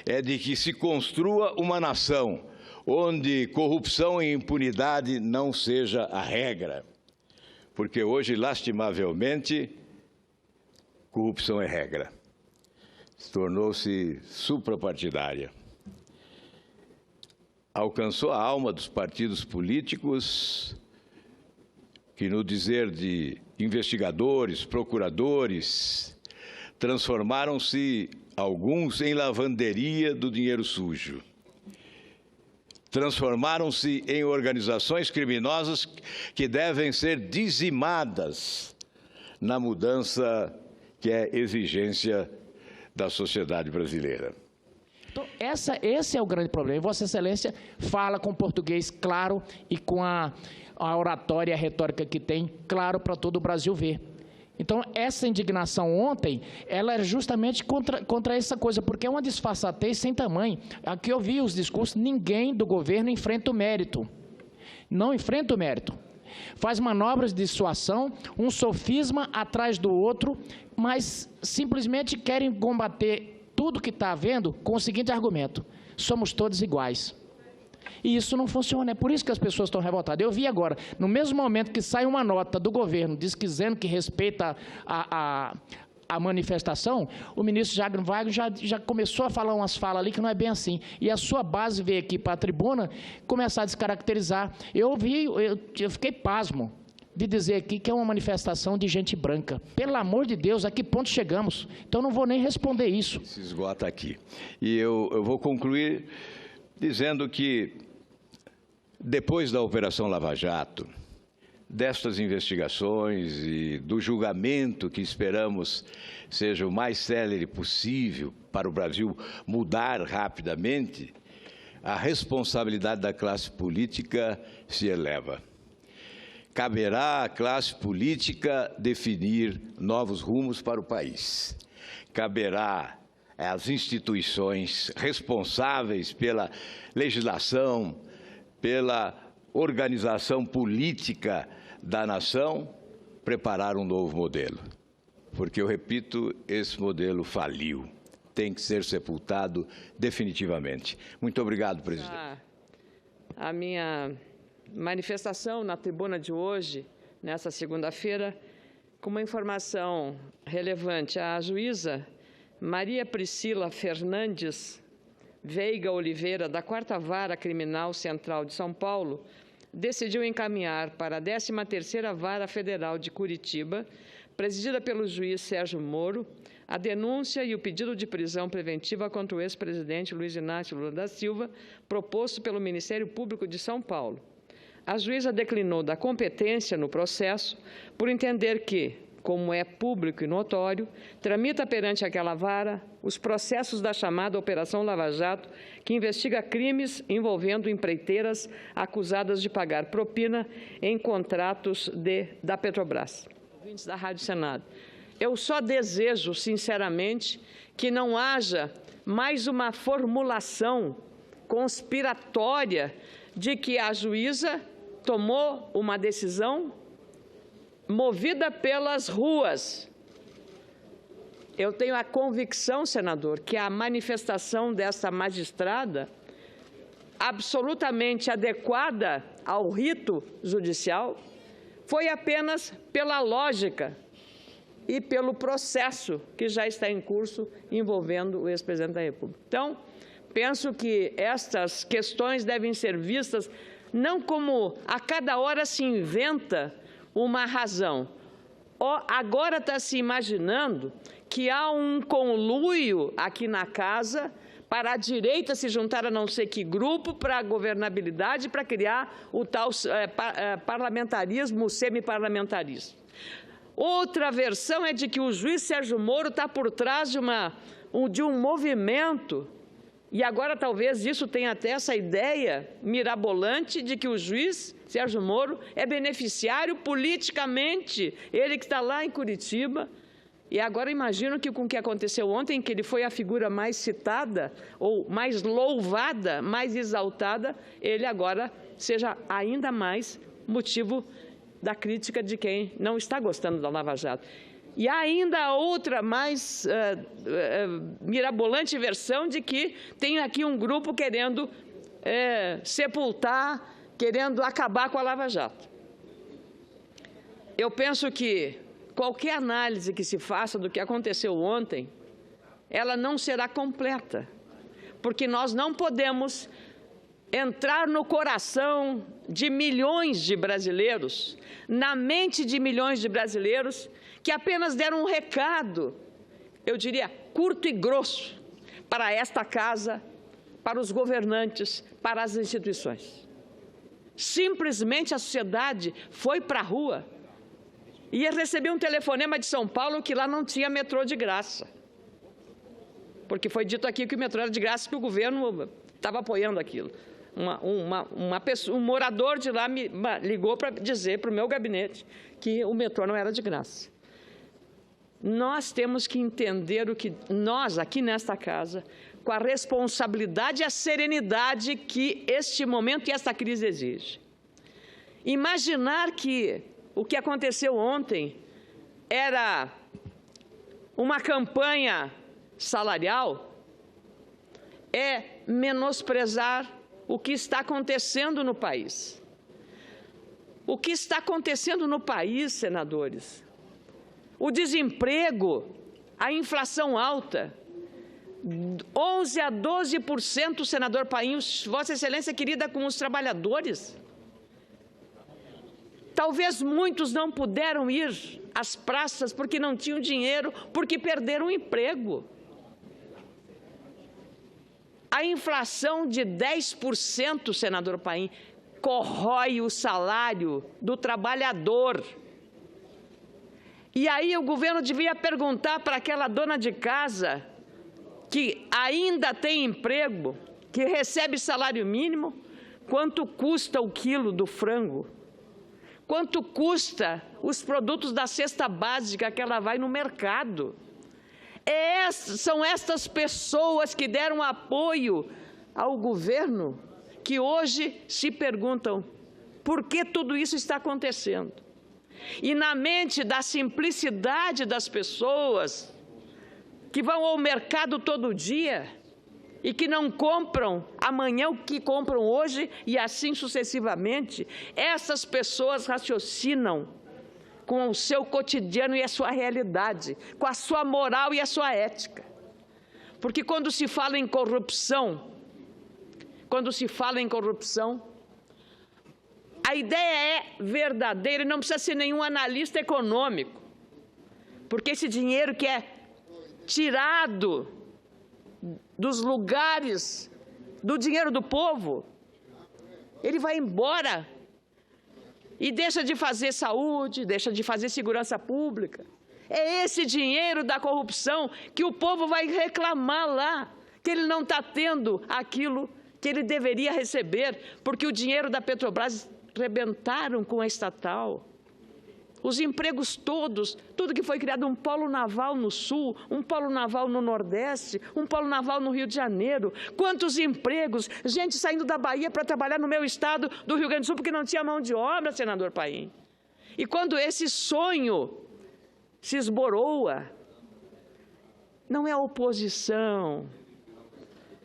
é de que se construa uma nação onde corrupção e impunidade não seja a regra. Porque hoje, lastimavelmente, corrupção é regra. Tornou-se suprapartidária. Alcançou a alma dos partidos políticos que, no dizer de investigadores, procuradores, transformaram-se alguns em lavanderia do dinheiro sujo. transformaram-se em organizações criminosas que devem ser dizimadas na mudança que é exigência da sociedade brasileira. Então, esse é o grande problema. E Vossa Excelência fala com português claro e com a oratória e a retórica que tem, claro para todo o Brasil ver. Então, essa indignação ontem, ela era justamente contra essa coisa, porque é uma disfarçatez sem tamanho. Aqui eu vi os discursos, ninguém do governo enfrenta o mérito. Não enfrenta o mérito. Faz manobras de dissuasão, um sofisma atrás do outro, mas simplesmente querem combater tudo que está havendo com o seguinte argumento: somos todos iguais. E isso não funciona, é por isso que as pessoas estão revoltadas. Eu vi agora, no mesmo momento que sai uma nota do governo dizendo que respeita a manifestação, o ministro Jagno Wagner já começou a falar umas falas ali que não é bem assim. E a sua base veio aqui para a tribuna começar a descaracterizar. Eu fiquei pasmo de dizer aqui que é uma manifestação de gente branca. Pelo amor de Deus, a que ponto chegamos? Então não vou nem responder isso. Se esgota aqui. E eu vou concluir dizendo que, depois da Operação Lava Jato, destas investigações e do julgamento que esperamos seja o mais célere possível para o Brasil mudar rapidamente, a responsabilidade da classe política se eleva. Caberá à classe política definir novos rumos para o país. Caberá às instituições responsáveis pela legislação, pela organização política da nação, preparar um novo modelo. Porque, eu repito, esse modelo faliu. Tem que ser sepultado definitivamente. Muito obrigado, presidente. A minha manifestação na tribuna de hoje, nessa segunda-feira, com uma informação relevante. A juíza Maria Priscila Fernandes Veiga Oliveira, da 4ª Vara Criminal Central de São Paulo, decidiu encaminhar para a 13ª Vara Federal de Curitiba, presidida pelo juiz Sérgio Moro, a denúncia e o pedido de prisão preventiva contra o ex-presidente Luiz Inácio Lula da Silva, proposto pelo Ministério Público de São Paulo. A juíza declinou da competência no processo por entender que, como é público e notório, tramita perante aquela vara os processos da chamada Operação Lava Jato, que investiga crimes envolvendo empreiteiras acusadas de pagar propina em contratos da Petrobras. Ouvintes da Rádio Senado, eu só desejo, sinceramente, que não haja mais uma formulação conspiratória de que a juíza tomou uma decisão movida pelas ruas. Eu tenho a convicção, senador, que a manifestação dessa magistrada, absolutamente adequada ao rito judicial, foi apenas pela lógica e pelo processo que já está em curso envolvendo o ex-presidente da República. Então, penso que estas questões devem ser vistas não como a cada hora se inventa uma razão. Agora está se imaginando que há um conluio aqui na casa para a direita se juntar a não sei que grupo para a governabilidade, para criar o tal parlamentarismo, o semiparlamentarismo. Outra versão é de que o juiz Sérgio Moro está por trás de um movimento, e agora talvez isso tenha até essa ideia mirabolante de que o juiz Sérgio Moro é beneficiário politicamente, ele que está lá em Curitiba. E agora imagino que com o que aconteceu ontem, que ele foi a figura mais citada, ou mais louvada, mais exaltada, ele agora seja ainda mais motivo da crítica de quem não está gostando da Lava Jato. E há ainda a outra mais mirabolante versão de que tem aqui um grupo querendo sepultar, querendo acabar com a Lava Jato. Eu penso que qualquer análise que se faça do que aconteceu ontem, ela não será completa, porque nós não podemos entrar no coração de milhões de brasileiros, na mente de milhões de brasileiros, que apenas deram um recado, eu diria, curto e grosso, para esta casa, para os governantes, para as instituições. Simplesmente a sociedade foi para a rua e recebeu um telefonema de São Paulo que lá não tinha metrô de graça. Porque foi dito aqui que o metrô era de graça, que o governo estava apoiando aquilo. Um morador de lá me ligou para dizer para o meu gabinete que o metrô não era de graça. Nós temos que entender o que nós, aqui nesta casa, com a responsabilidade e a serenidade que este momento e esta crise exige. Imaginar que o que aconteceu ontem era uma campanha salarial é menosprezar o que está acontecendo no país. O que está acontecendo no país, senadores? O desemprego, a inflação alta, 11% a 12%, senador Painho, Vossa Excelência querida, com os trabalhadores. Talvez muitos não puderam ir às praças porque não tinham dinheiro, porque perderam o emprego. A inflação de 10%, senador Paim, corrói o salário do trabalhador. E aí o governo devia perguntar para aquela dona de casa que ainda tem emprego, que recebe salário mínimo, quanto custa o quilo do frango? Quanto custa os produtos da cesta básica que ela vai no mercado? São estas pessoas que deram apoio ao governo que hoje se perguntam por que tudo isso está acontecendo. E na mente da simplicidade das pessoas que vão ao mercado todo dia e que não compram amanhã o que compram hoje e assim sucessivamente, essas pessoas raciocinam com o seu cotidiano e a sua realidade, com a sua moral e a sua ética. Porque quando se fala em corrupção, a ideia é verdadeira e não precisa ser nenhum analista econômico, porque esse dinheiro que é tirado dos lugares, do dinheiro do povo, ele vai embora e deixa de fazer saúde, deixa de fazer segurança pública. É esse dinheiro da corrupção que o povo vai reclamar lá, que ele não está tendo aquilo que ele deveria receber, porque o dinheiro da Petrobras rebentaram com a estatal. Os empregos todos, tudo que foi criado, um polo naval no sul, um polo naval no nordeste, um polo naval no Rio de Janeiro. Quantos empregos, gente saindo da Bahia para trabalhar no meu estado do Rio Grande do Sul porque não tinha mão de obra, senador Paim. E quando esse sonho se esboroa, não é a oposição,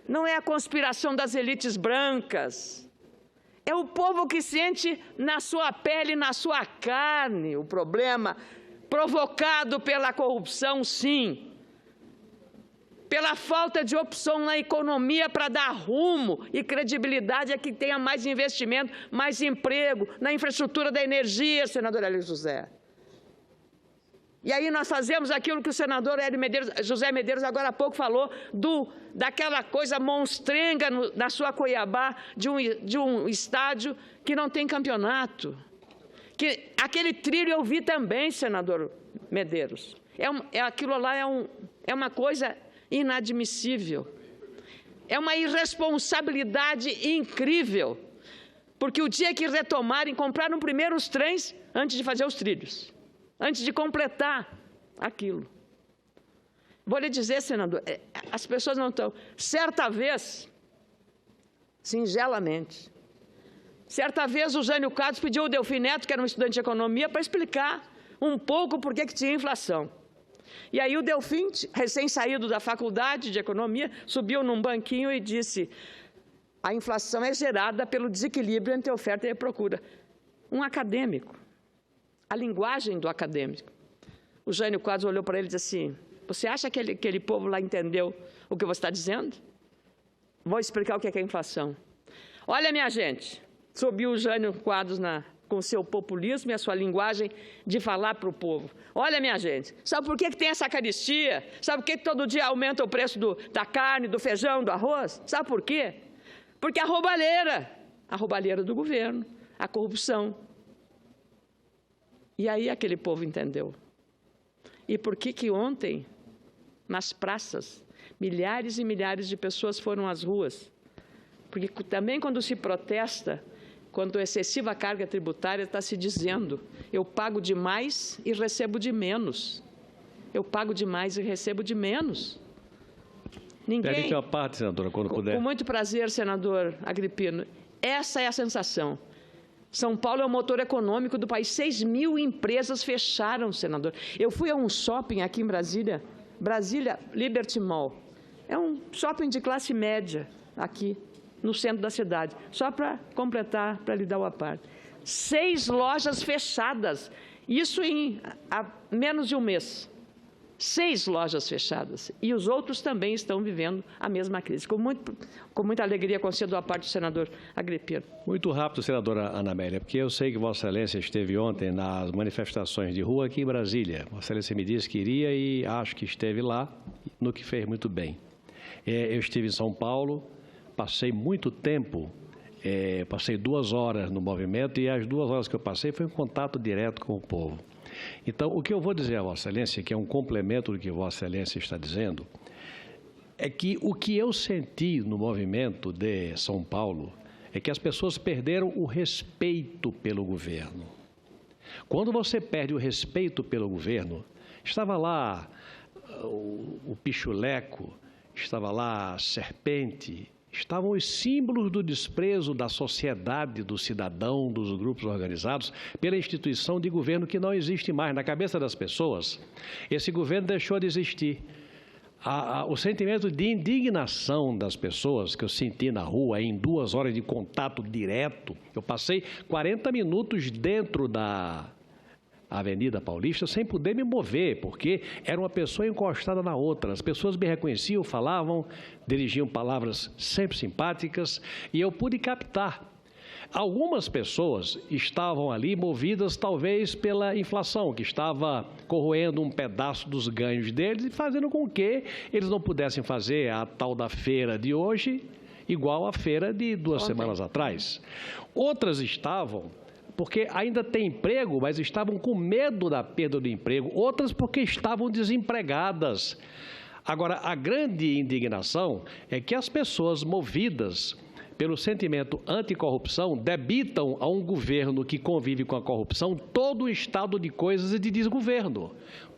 não é a conspiração das elites brancas, é o povo que sente na sua pele, na sua carne, o problema provocado pela corrupção, sim, pela falta de opção na economia para dar rumo e credibilidade a que tenha mais investimento, mais emprego, na infraestrutura da energia, senador Hélio José. E aí nós fazemos aquilo que o senador José Medeiros agora há pouco falou, daquela coisa monstrenga na sua Cuiabá, de um estádio que não tem campeonato. Que aquele trilho eu vi também, senador Medeiros. Aquilo lá é uma coisa inadmissível. É uma irresponsabilidade incrível. Porque o dia que retomarem, compraram primeiro os trens antes de fazer os trilhos. Antes de completar aquilo. Vou lhe dizer, senador, as pessoas não estão... Certa vez, singelamente, certa vez o Jânio Quadros pediu ao Delfim Neto, que era um estudante de economia, para explicar um pouco por que tinha inflação. E aí o Delfim, recém-saído da faculdade de economia, subiu num banquinho e disse: a inflação é gerada pelo desequilíbrio entre a oferta e a procura. Um acadêmico. A linguagem do acadêmico. O Jânio Quadros olhou para ele e disse assim: você acha que aquele povo lá entendeu o que você está dizendo? Vou explicar o que é inflação. Olha, minha gente, subiu o Jânio Quadros com o seu populismo e a sua linguagem de falar para o povo. Olha, minha gente, sabe por que tem essa caristia? Sabe por que todo dia aumenta o preço da carne, do feijão, do arroz? Sabe por quê? Porque a roubalheira do governo, a corrupção. E aí aquele povo entendeu. E por que ontem, nas praças, milhares e milhares de pessoas foram às ruas? Porque também quando se protesta, quando excessiva carga tributária, está se dizendo, eu pago demais e recebo de menos. Eu pago demais e recebo de menos. Ninguém... uma parte, senadora, quando puder. Com muito prazer, senador Agripino. Essa é a sensação. São Paulo é o motor econômico do país. 6.000 empresas fecharam, senador. Eu fui a um shopping aqui em Brasília, Brasília Liberty Mall. É um shopping de classe média aqui no centro da cidade. Só para completar, para lhe dar o à parte. 6 lojas fechadas. Isso em menos de um mês. 6 lojas fechadas. E os outros também estão vivendo a mesma crise. Com muita alegria, concedo a parte do senador Agripino. Muito rápido, senadora Ana Amélia, porque eu sei que Vossa Excelência esteve ontem nas manifestações de rua aqui em Brasília. Vossa Excelência me disse que iria e acho que esteve lá, no que fez muito bem. Eu estive em São Paulo, passei muito tempo, passei 2 horas no movimento e as 2 horas que eu passei foi em contato direto com o povo. Então, o que eu vou dizer a Vossa Excelência, que é um complemento do que Vossa Excelência está dizendo, é que o que eu senti no movimento de São Paulo é que as pessoas perderam o respeito pelo governo. Quando você perde o respeito pelo governo, estava lá o pichuleco, estava lá a serpente, estavam os símbolos do desprezo da sociedade, do cidadão, dos grupos organizados, pela instituição de governo que não existe mais. Na cabeça das pessoas, esse governo deixou de existir. O sentimento de indignação das pessoas que eu senti na rua em 2 horas de contato direto, eu passei 40 minutos dentro da Avenida Paulista sem poder me mover, porque era uma pessoa encostada na outra. As pessoas me reconheciam, falavam, dirigiam palavras sempre simpáticas e eu pude captar. Algumas pessoas estavam ali movidas talvez pela inflação, que estava corroendo um pedaço dos ganhos deles e fazendo com que eles não pudessem fazer a tal da feira de hoje igual à feira de 2 semanas atrás. Outras estavam porque ainda têm emprego, mas estavam com medo da perda do emprego. Outras porque estavam desempregadas. Agora, a grande indignação é que as pessoas movidas pelo sentimento anticorrupção debitam a um governo que convive com a corrupção todo um estado de coisas e de desgoverno.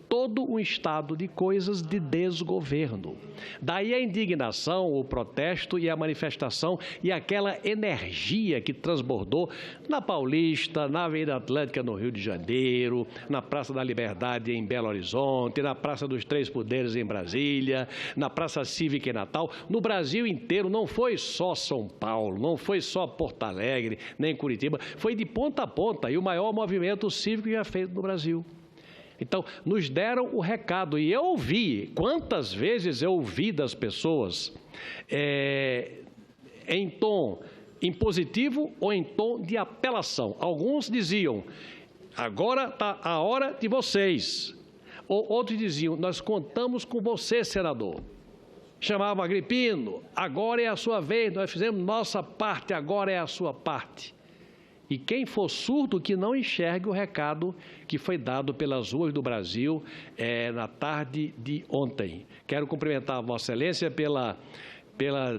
Todo um estado de coisas de desgoverno. Daí a indignação, o protesto e a manifestação e aquela energia que transbordou na Paulista, na Avenida Atlântica no Rio de Janeiro, na Praça da Liberdade em Belo Horizonte, na Praça dos Três Poderes em Brasília, na Praça Cívica em Natal, no Brasil inteiro. Não foi só São Paulo, não foi só Porto Alegre, nem Curitiba, foi de ponta a ponta e o maior movimento cívico já feito no Brasil. Então, nos deram o recado, e eu ouvi, quantas vezes eu ouvi das pessoas, em tom impositivo ou em tom de apelação. Alguns diziam, agora está a hora de vocês. Ou outros diziam, nós contamos com você, senador. Chamavam Agripino, agora é a sua vez, nós fizemos nossa parte, agora é a sua parte. E quem for surdo que não enxergue o recado que foi dado pelas ruas do Brasil na tarde de ontem. Quero cumprimentar a Vossa Excelência pela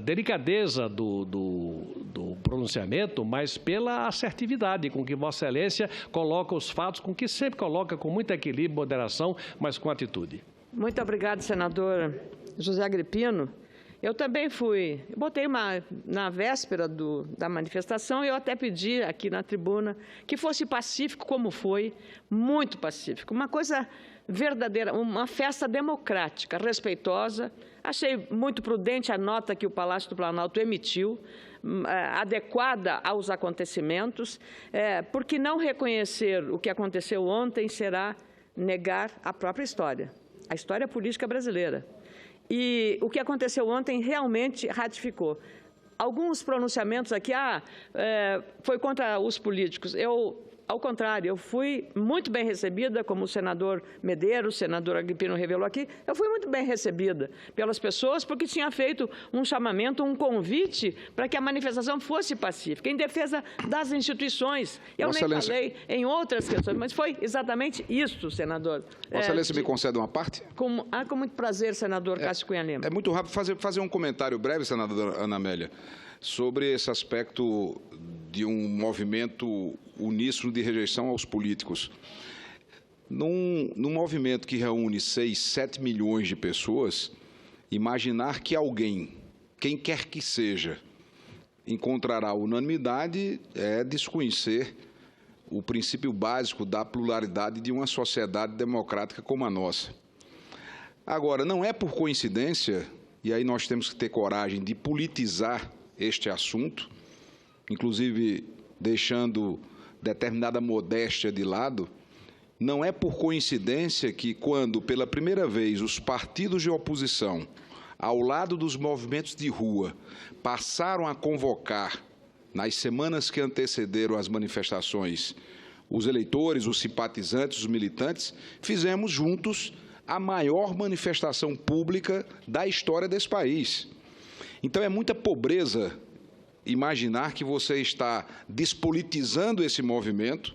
delicadeza do pronunciamento, mas pela assertividade com que Vossa Excelência coloca os fatos, com que sempre coloca com muito equilíbrio, moderação, mas com atitude. Muito obrigado, senador José Agripino. Eu também botei na véspera da manifestação, eu até pedi aqui na tribuna que fosse pacífico como foi, muito pacífico, uma coisa verdadeira, uma festa democrática, respeitosa. Achei muito prudente a nota que o Palácio do Planalto emitiu, adequada aos acontecimentos, porque não reconhecer o que aconteceu ontem será negar a própria história, a história política brasileira. E o que aconteceu ontem realmente ratificou. Alguns pronunciamentos aqui, foi contra os políticos. Eu Ao contrário, eu fui muito bem recebida, como o senador Medeiros, o senador Agripino revelou aqui, eu fui muito bem recebida pelas pessoas, porque tinha feito um chamamento, um convite para que a manifestação fosse pacífica, em defesa das instituições. Eu nem falei em outras questões, mas foi exatamente isso, senador. Vossa Excelência me concede uma parte? Com muito prazer, senador Cássio Cunha Lima. É muito rápido fazer um comentário breve, senadora Ana Amélia, sobre esse aspecto de um movimento uníssono de rejeição aos políticos. Num movimento que reúne 6, 7 milhões de pessoas, imaginar que alguém, quem quer que seja, encontrará unanimidade é desconhecer o princípio básico da pluralidade de uma sociedade democrática como a nossa. Agora, não é por coincidência, e aí nós temos que ter coragem de politizar este assunto, inclusive deixando determinada modéstia de lado, não é por coincidência que, quando, pela primeira vez, os partidos de oposição, ao lado dos movimentos de rua, passaram a convocar, nas semanas que antecederam as manifestações, os eleitores, os simpatizantes, os militantes, fizemos juntos a maior manifestação pública da história desse país. Então, é muita pobreza imaginar que você está despolitizando esse movimento.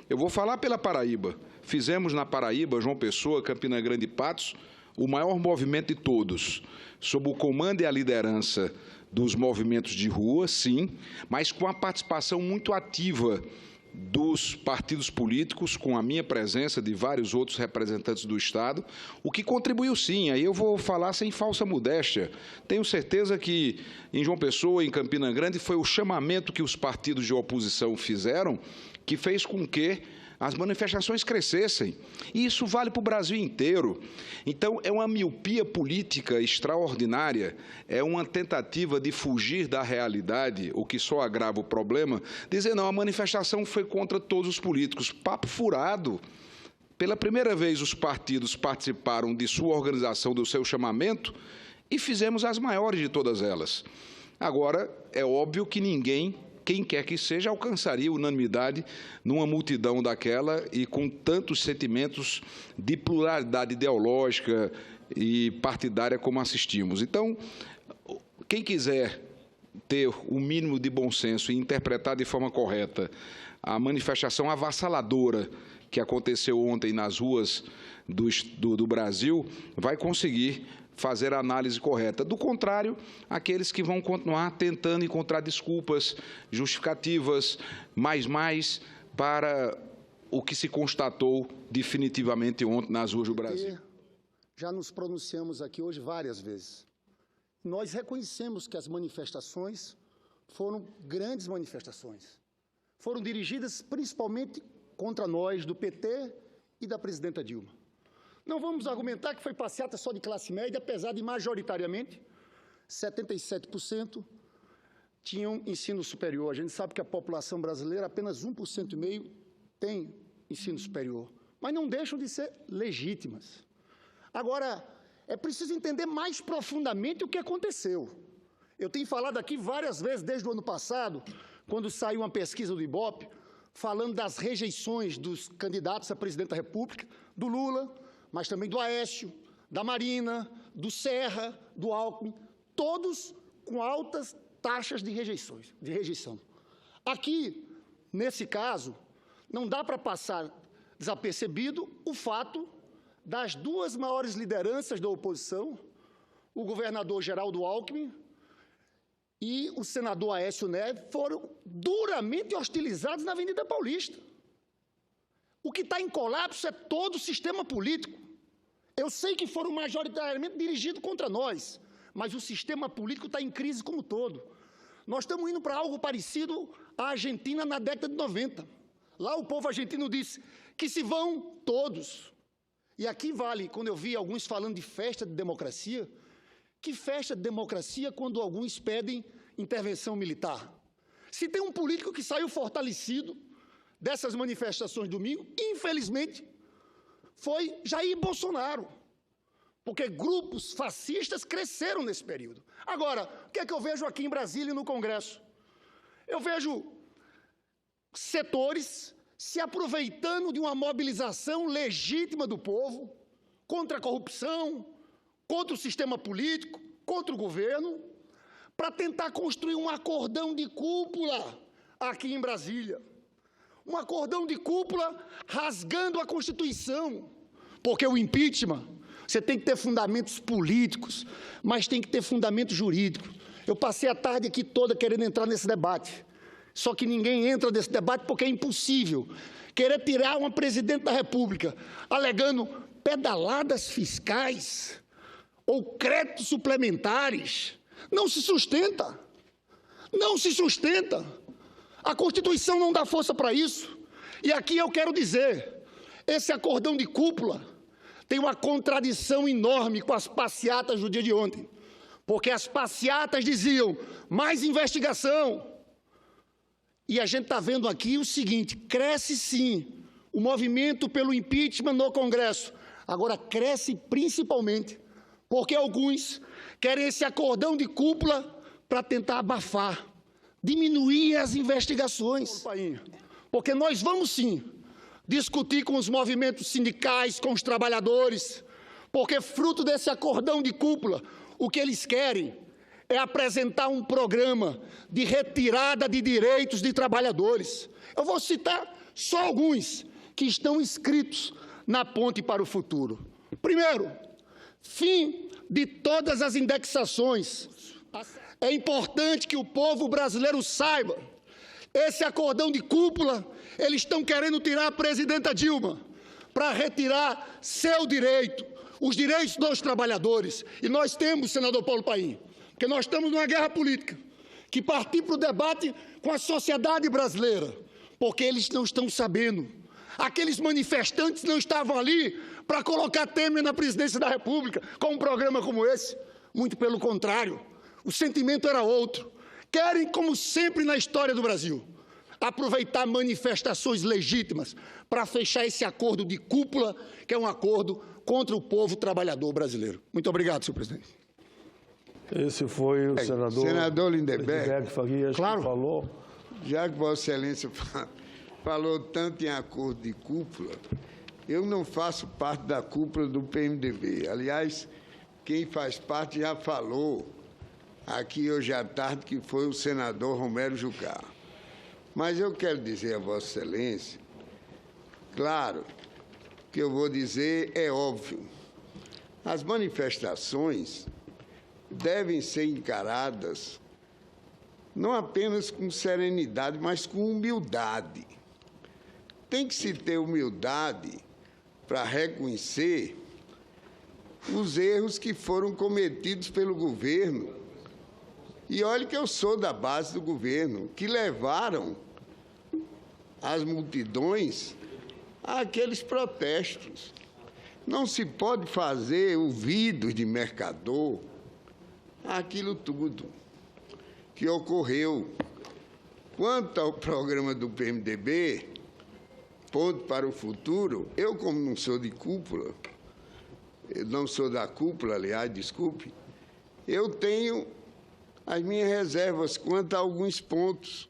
Eu vou falar pela Paraíba. Fizemos na Paraíba, João Pessoa, Campina Grande e Patos, o maior movimento de todos, sob o comando e a liderança dos movimentos de rua, sim, mas com a participação muito ativa dos partidos políticos, com a minha presença, de vários outros representantes do Estado, o que contribuiu sim. Aí eu vou falar sem falsa modéstia. Tenho certeza que em João Pessoa, em Campina Grande, foi o chamamento que os partidos de oposição fizeram que fez com que as manifestações crescessem. E isso vale para o Brasil inteiro. Então, é uma miopia política extraordinária, é uma tentativa de fugir da realidade, o que só agrava o problema, dizer, não, a manifestação foi contra todos os políticos. Papo furado. Pela primeira vez, os partidos participaram de sua organização, do seu chamamento, e fizemos as maiores de todas elas. Agora, é óbvio que ninguém, quem quer que seja, alcançaria unanimidade numa multidão daquela e com tantos sentimentos de pluralidade ideológica e partidária como assistimos. Então, quem quiser ter o mínimo de bom senso e interpretar de forma correta a manifestação avassaladora que aconteceu ontem nas ruas do Brasil, vai conseguir fazer a análise correta. Do contrário, aqueles que vão continuar tentando encontrar desculpas, justificativas, mais para o que se constatou definitivamente ontem nas ruas do Brasil. Já nos pronunciamos aqui hoje várias vezes. Nós reconhecemos que as manifestações foram grandes manifestações. Foram dirigidas principalmente contra nós, do PT e da presidenta Dilma. Não vamos argumentar que foi passeata só de classe média, apesar de, majoritariamente, 77% tinham ensino superior. A gente sabe que a população brasileira, apenas 1,5% tem ensino superior, mas não deixam de ser legítimas. Agora, é preciso entender mais profundamente o que aconteceu. Eu tenho falado aqui várias vezes, desde o ano passado, quando saiu uma pesquisa do IBOPE, falando das rejeições dos candidatos a presidente da República, do Lula, mas também do Aécio, da Marina, do Serra, do Alckmin, todos com altas taxas de rejeição. Aqui, nesse caso, não dá para passar desapercebido o fato das duas maiores lideranças da oposição, o governador Geraldo Alckmin e o senador Aécio Neves, foram duramente hostilizados na Avenida Paulista. O que está em colapso é todo o sistema político. Eu sei que foram majoritariamente dirigidos contra nós, mas o sistema político está em crise como um todo. Nós estamos indo para algo parecido à Argentina na década de 90. Lá o povo argentino disse que se vão todos. E aqui vale, quando eu vi alguns falando de festa de democracia, que festa de democracia quando alguns pedem intervenção militar? Se tem um político que saiu fortalecido dessas manifestações domingo, infelizmente, foi Jair Bolsonaro, porque grupos fascistas cresceram nesse período. Agora, o que é que eu vejo aqui em Brasília e no Congresso? Eu vejo setores se aproveitando de uma mobilização legítima do povo contra a corrupção, contra o sistema político, contra o governo, para tentar construir um acordão de cúpula aqui em Brasília. Um acordão de cúpula rasgando a Constituição, porque o impeachment, você tem que ter fundamentos políticos, mas tem que ter fundamentos jurídicos. Eu passei a tarde aqui toda querendo entrar nesse debate, só que ninguém entra nesse debate porque é impossível. Querer tirar uma presidente da República alegando pedaladas fiscais ou créditos suplementares não se sustenta. Não se sustenta. A Constituição não dá força para isso. E aqui eu quero dizer, esse acordão de cúpula tem uma contradição enorme com as passeatas do dia de ontem. Porque as passeatas diziam mais investigação. E a gente está vendo aqui o seguinte, cresce sim o movimento pelo impeachment no Congresso. Agora cresce principalmente porque alguns querem esse acordão de cúpula para tentar abafar, diminuir as investigações. Porque nós vamos sim discutir com os movimentos sindicais, com os trabalhadores, porque fruto desse acordão de cúpula, o que eles querem é apresentar um programa de retirada de direitos de trabalhadores. Eu vou citar só alguns que estão inscritos na Ponte para o Futuro. Primeiro, fim de todas as indexações. É importante que o povo brasileiro saiba, esse acordão de cúpula, eles estão querendo tirar a presidenta Dilma para retirar seu direito, os direitos dos trabalhadores. E nós temos, senador Paulo Paim, porque nós estamos numa guerra política, que partir para o debate com a sociedade brasileira, porque eles não estão sabendo. Aqueles manifestantes não estavam ali para colocar Temer na presidência da República, com um programa como esse. Muito pelo contrário, o sentimento era outro. Querem, como sempre na história do Brasil, aproveitar manifestações legítimas para fechar esse acordo de cúpula, que é um acordo contra o povo trabalhador brasileiro. Muito obrigado, senhor presidente. Esse foi o senador Lindenberg Farias, claro, que falou. Já que Vossa Excelência falou tanto em acordo de cúpula, eu não faço parte da cúpula do PMDB. Aliás, quem faz parte já falou aqui hoje à tarde, que foi o senador Romero Jucá. Mas eu quero dizer a Vossa Excelência, claro, o que eu vou dizer é óbvio. As manifestações devem ser encaradas não apenas com serenidade, mas com humildade. Tem que se ter humildade para reconhecer os erros que foram cometidos pelo governo. E olha que eu sou da base do governo, que levaram as multidões àqueles protestos. Não se pode fazer ouvidos de mercador aquilo tudo que ocorreu. Quanto ao programa do PMDB, Ponte para o Futuro, eu, como não sou de cúpula, eu não sou da cúpula, aliás, desculpe, eu tenho as minhas reservas quanto a alguns pontos,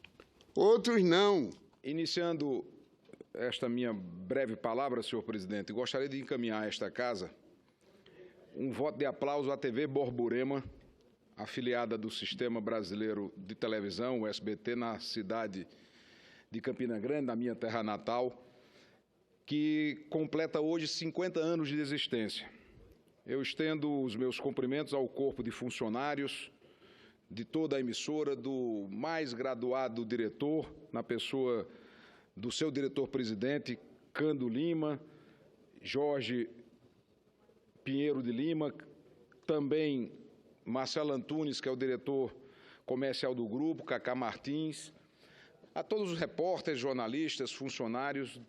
outros não. Iniciando esta minha breve palavra, senhor presidente, gostaria de encaminhar a esta casa um voto de aplauso à TV Borborema, afiliada do Sistema Brasileiro de Televisão, o SBT, na cidade de Campina Grande, na minha terra natal, que completa hoje 50 anos de existência. Eu estendo os meus cumprimentos ao corpo de funcionários de toda a emissora, do mais graduado diretor, na pessoa do seu diretor-presidente, Cando Lima, Jorge Pinheiro de Lima, também Marcelo Antunes, que é o diretor comercial do grupo, Cacá Martins, a todos os repórteres, jornalistas, funcionários,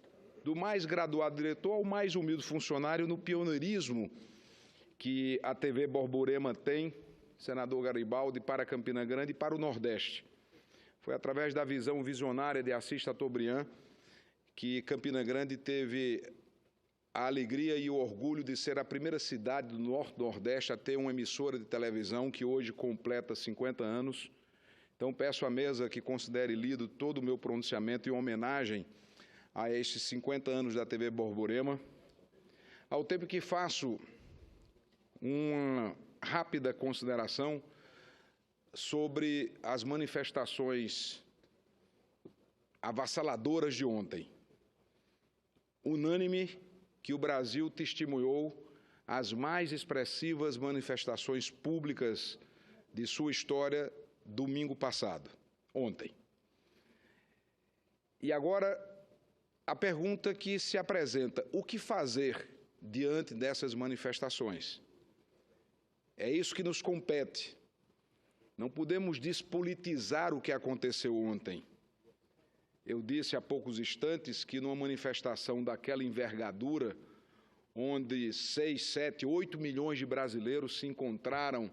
do mais graduado diretor ao mais humilde funcionário, no pioneirismo que a TV Borborema tem, senador Garibaldi, para Campina Grande e para o Nordeste. Foi através da visão visionária de Assis Chateaubriand que Campina Grande teve a alegria e o orgulho de ser a primeira cidade do Norte-Nordeste a ter uma emissora de televisão que hoje completa 50 anos. Então, peço à mesa que considere lido todo o meu pronunciamento em homenagem a estes 50 anos da TV Borborema, ao tempo que faço uma rápida consideração sobre as manifestações avassaladoras de ontem. Unânime que o Brasil testemunhou as mais expressivas manifestações públicas de sua história domingo passado, ontem. E agora, a pergunta que se apresenta: o que fazer diante dessas manifestações? É isso que nos compete. Não podemos despolitizar o que aconteceu ontem. Eu disse há poucos instantes que numa manifestação daquela envergadura, onde 6, 7, 8 milhões de brasileiros se encontraram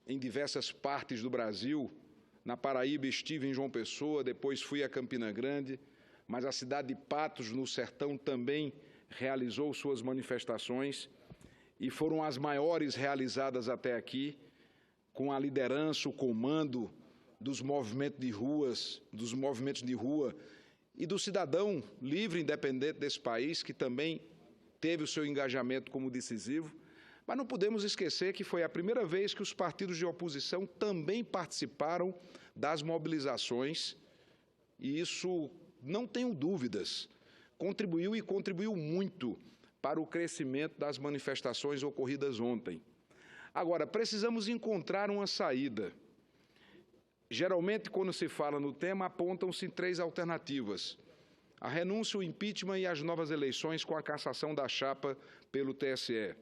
em diversas partes do Brasil, na Paraíba estive em João Pessoa, depois fui a Campina Grande, mas a cidade de Patos, no Sertão, também realizou suas manifestações e foram as maiores realizadas até aqui, com a liderança, o comando dos movimentos de rua e do cidadão livre e independente desse país, que também teve o seu engajamento como decisivo. Mas não podemos esquecer que foi a primeira vez que os partidos de oposição também participaram das mobilizações, e isso, não tenho dúvidas, contribuiu muito para o crescimento das manifestações ocorridas ontem. Agora, precisamos encontrar uma saída. Geralmente, quando se fala no tema, apontam-se 3 alternativas: a renúncia, o impeachment e as novas eleições com a cassação da chapa pelo TSE.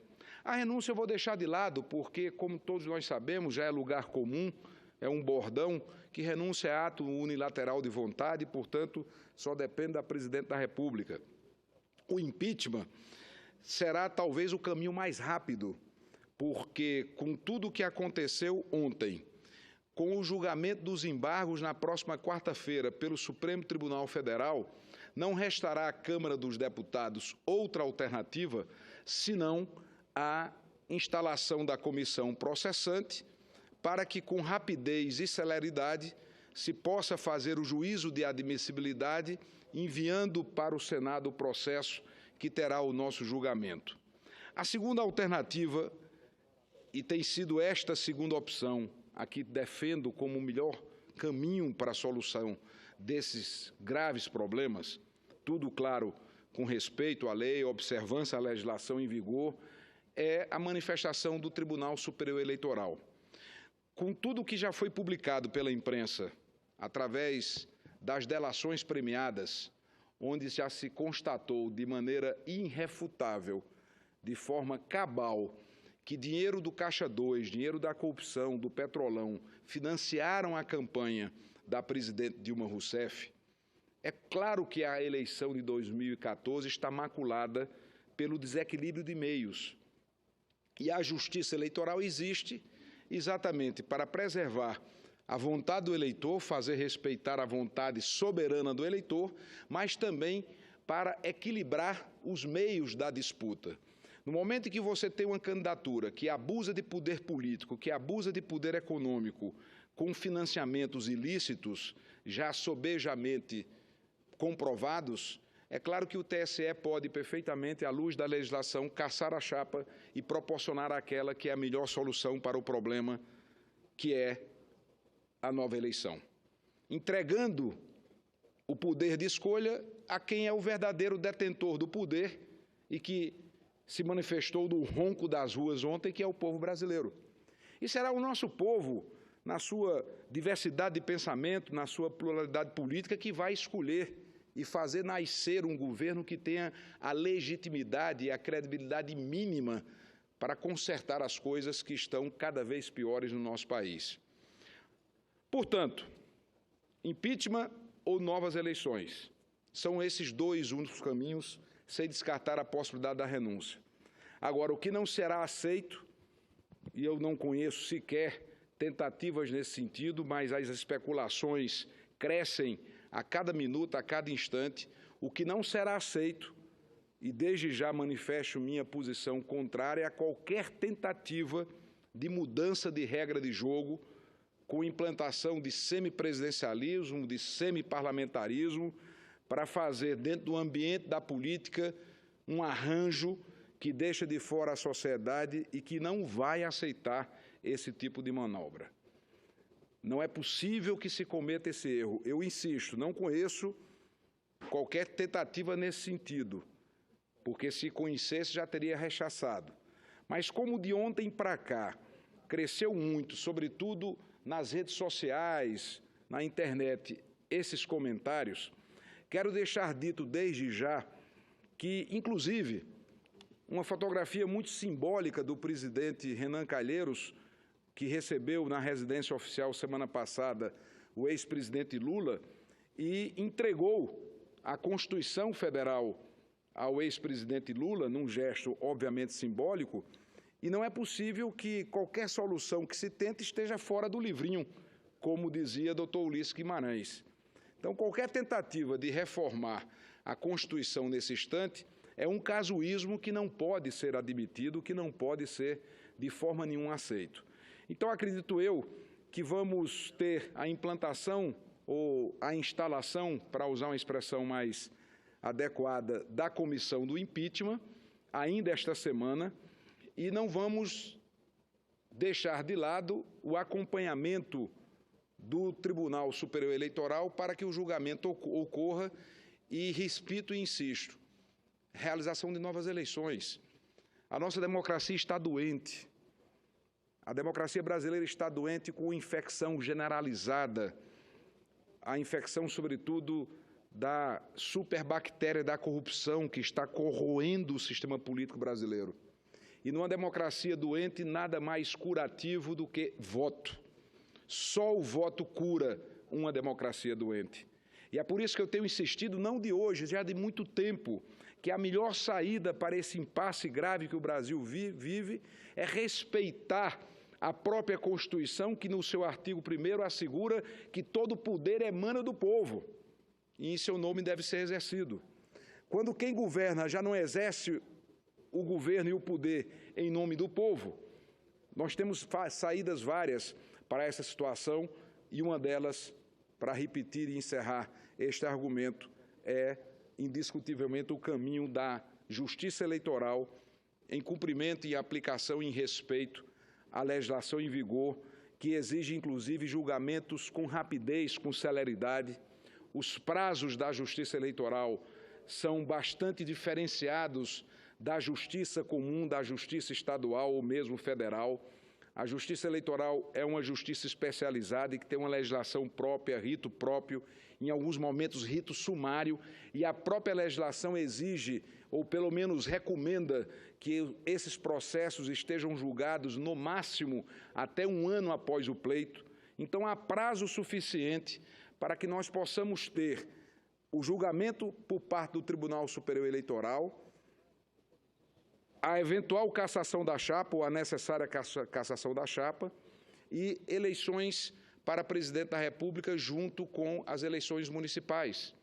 A renúncia eu vou deixar de lado, porque, como todos nós sabemos, já é lugar comum, é um bordão, que renúncia é ato unilateral de vontade e, portanto, só depende da Presidente da República. O impeachment será talvez o caminho mais rápido, porque, com tudo o que aconteceu ontem, com o julgamento dos embargos na próxima quarta-feira pelo Supremo Tribunal Federal, não restará à Câmara dos Deputados outra alternativa, senão a instalação da comissão processante, para que, com rapidez e celeridade, se possa fazer o juízo de admissibilidade, enviando para o Senado o processo que terá o nosso julgamento. A segunda alternativa, e tem sido esta segunda opção a que defendo como o melhor caminho para a solução desses graves problemas, tudo, claro, com respeito à lei, observância à legislação em vigor, é a manifestação do Tribunal Superior Eleitoral. Com tudo o que já foi publicado pela imprensa, através das delações premiadas, onde já se constatou de maneira irrefutável, de forma cabal, que dinheiro do Caixa 2, dinheiro da corrupção, do Petrolão, financiaram a campanha da presidente Dilma Rousseff, é claro que a eleição de 2014 está maculada pelo desequilíbrio de meios. E a Justiça Eleitoral existe exatamente para preservar a vontade do eleitor, fazer respeitar a vontade soberana do eleitor, mas também para equilibrar os meios da disputa. No momento em que você tem uma candidatura que abusa de poder político, que abusa de poder econômico, com financiamentos ilícitos, já sobejamente comprovados, é claro que o TSE pode perfeitamente, à luz da legislação, cassar a chapa e proporcionar aquela que é a melhor solução para o problema, que é a nova eleição, entregando o poder de escolha a quem é o verdadeiro detentor do poder e que se manifestou no ronco das ruas ontem, que é o povo brasileiro. E será o nosso povo, na sua diversidade de pensamento, na sua pluralidade política, que vai escolher e fazer nascer um governo que tenha a legitimidade e a credibilidade mínima para consertar as coisas que estão cada vez piores no nosso país. Portanto, impeachment ou novas eleições, são esses 2 únicos caminhos, sem descartar a possibilidade da renúncia. Agora, o que não será aceito, e eu não conheço sequer tentativas nesse sentido, mas as especulações crescem a cada minuto, a cada instante, o que não será aceito, e desde já manifesto minha posição contrária a qualquer tentativa de mudança de regra de jogo, com implantação de semipresidencialismo, de semiparlamentarismo, para fazer, dentro do ambiente da política, um arranjo que deixa de fora a sociedade e que não vai aceitar esse tipo de manobra. Não é possível que se cometa esse erro. Eu insisto, não conheço qualquer tentativa nesse sentido, porque se conhecesse já teria rechaçado. Mas como de ontem para cá cresceu muito, sobretudo nas redes sociais, na internet, esses comentários, quero deixar dito desde já que, inclusive, uma fotografia muito simbólica do presidente Renan Calheiros, que recebeu na residência oficial semana passada o ex-presidente Lula e entregou a Constituição Federal ao ex-presidente Lula, num gesto obviamente simbólico, e não é possível que qualquer solução que se tente esteja fora do livrinho, como dizia Dr. Ulisses Guimarães. Então, qualquer tentativa de reformar a Constituição nesse instante é um casuísmo que não pode ser admitido, que não pode ser de forma nenhuma aceito. Então, acredito eu que vamos ter a implantação ou a instalação, para usar uma expressão mais adequada, da comissão do impeachment, ainda esta semana, e não vamos deixar de lado o acompanhamento do Tribunal Superior Eleitoral para que o julgamento ocorra e, repito e insisto, realização de novas eleições. A nossa democracia está doente. A democracia brasileira está doente com infecção generalizada, a infecção, sobretudo, da superbactéria da corrupção que está corroendo o sistema político brasileiro. E numa democracia doente, nada mais curativo do que voto. Só o voto cura uma democracia doente. E é por isso que eu tenho insistido, não de hoje, já de muito tempo, que a melhor saída para esse impasse grave que o Brasil vive é respeitar a própria Constituição, que no seu artigo 1º assegura que todo poder emana do povo e em seu nome deve ser exercido. Quando quem governa já não exerce o governo e o poder em nome do povo, nós temos saídas várias para essa situação e uma delas, para repetir e encerrar este argumento, é indiscutivelmente o caminho da justiça eleitoral em cumprimento e aplicação em respeito à legislação em vigor, que exige inclusive julgamentos com rapidez, com celeridade. Os prazos da justiça eleitoral são bastante diferenciados da justiça comum, da justiça estadual ou mesmo federal. A justiça eleitoral é uma justiça especializada e que tem uma legislação própria, rito próprio, em alguns momentos rito sumário, e a própria legislação exige, ou pelo menos recomenda, que esses processos estejam julgados no máximo até 1 ano após o pleito. Então, há prazo suficiente para que nós possamos ter o julgamento por parte do Tribunal Superior Eleitoral, a eventual cassação da chapa ou a necessária cassação da chapa e eleições para presidente da República junto com as eleições municipais.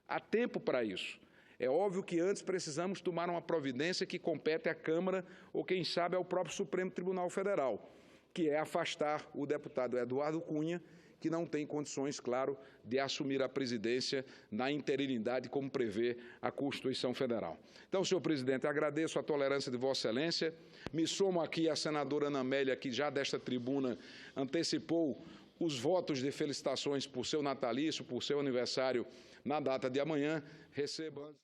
Há tempo para isso. É óbvio que antes precisamos tomar uma providência que compete à Câmara ou, quem sabe, ao próprio Supremo Tribunal Federal, que é afastar o deputado Eduardo Cunha, que não tem condições, claro, de assumir a presidência na interinidade, como prevê a Constituição Federal. Então, senhor presidente, agradeço a tolerância de Vossa Excelência, me somo aqui à senadora Ana Amélia, que já desta tribuna antecipou os votos de felicitações por seu natalício, por seu aniversário na data de amanhã. Receba...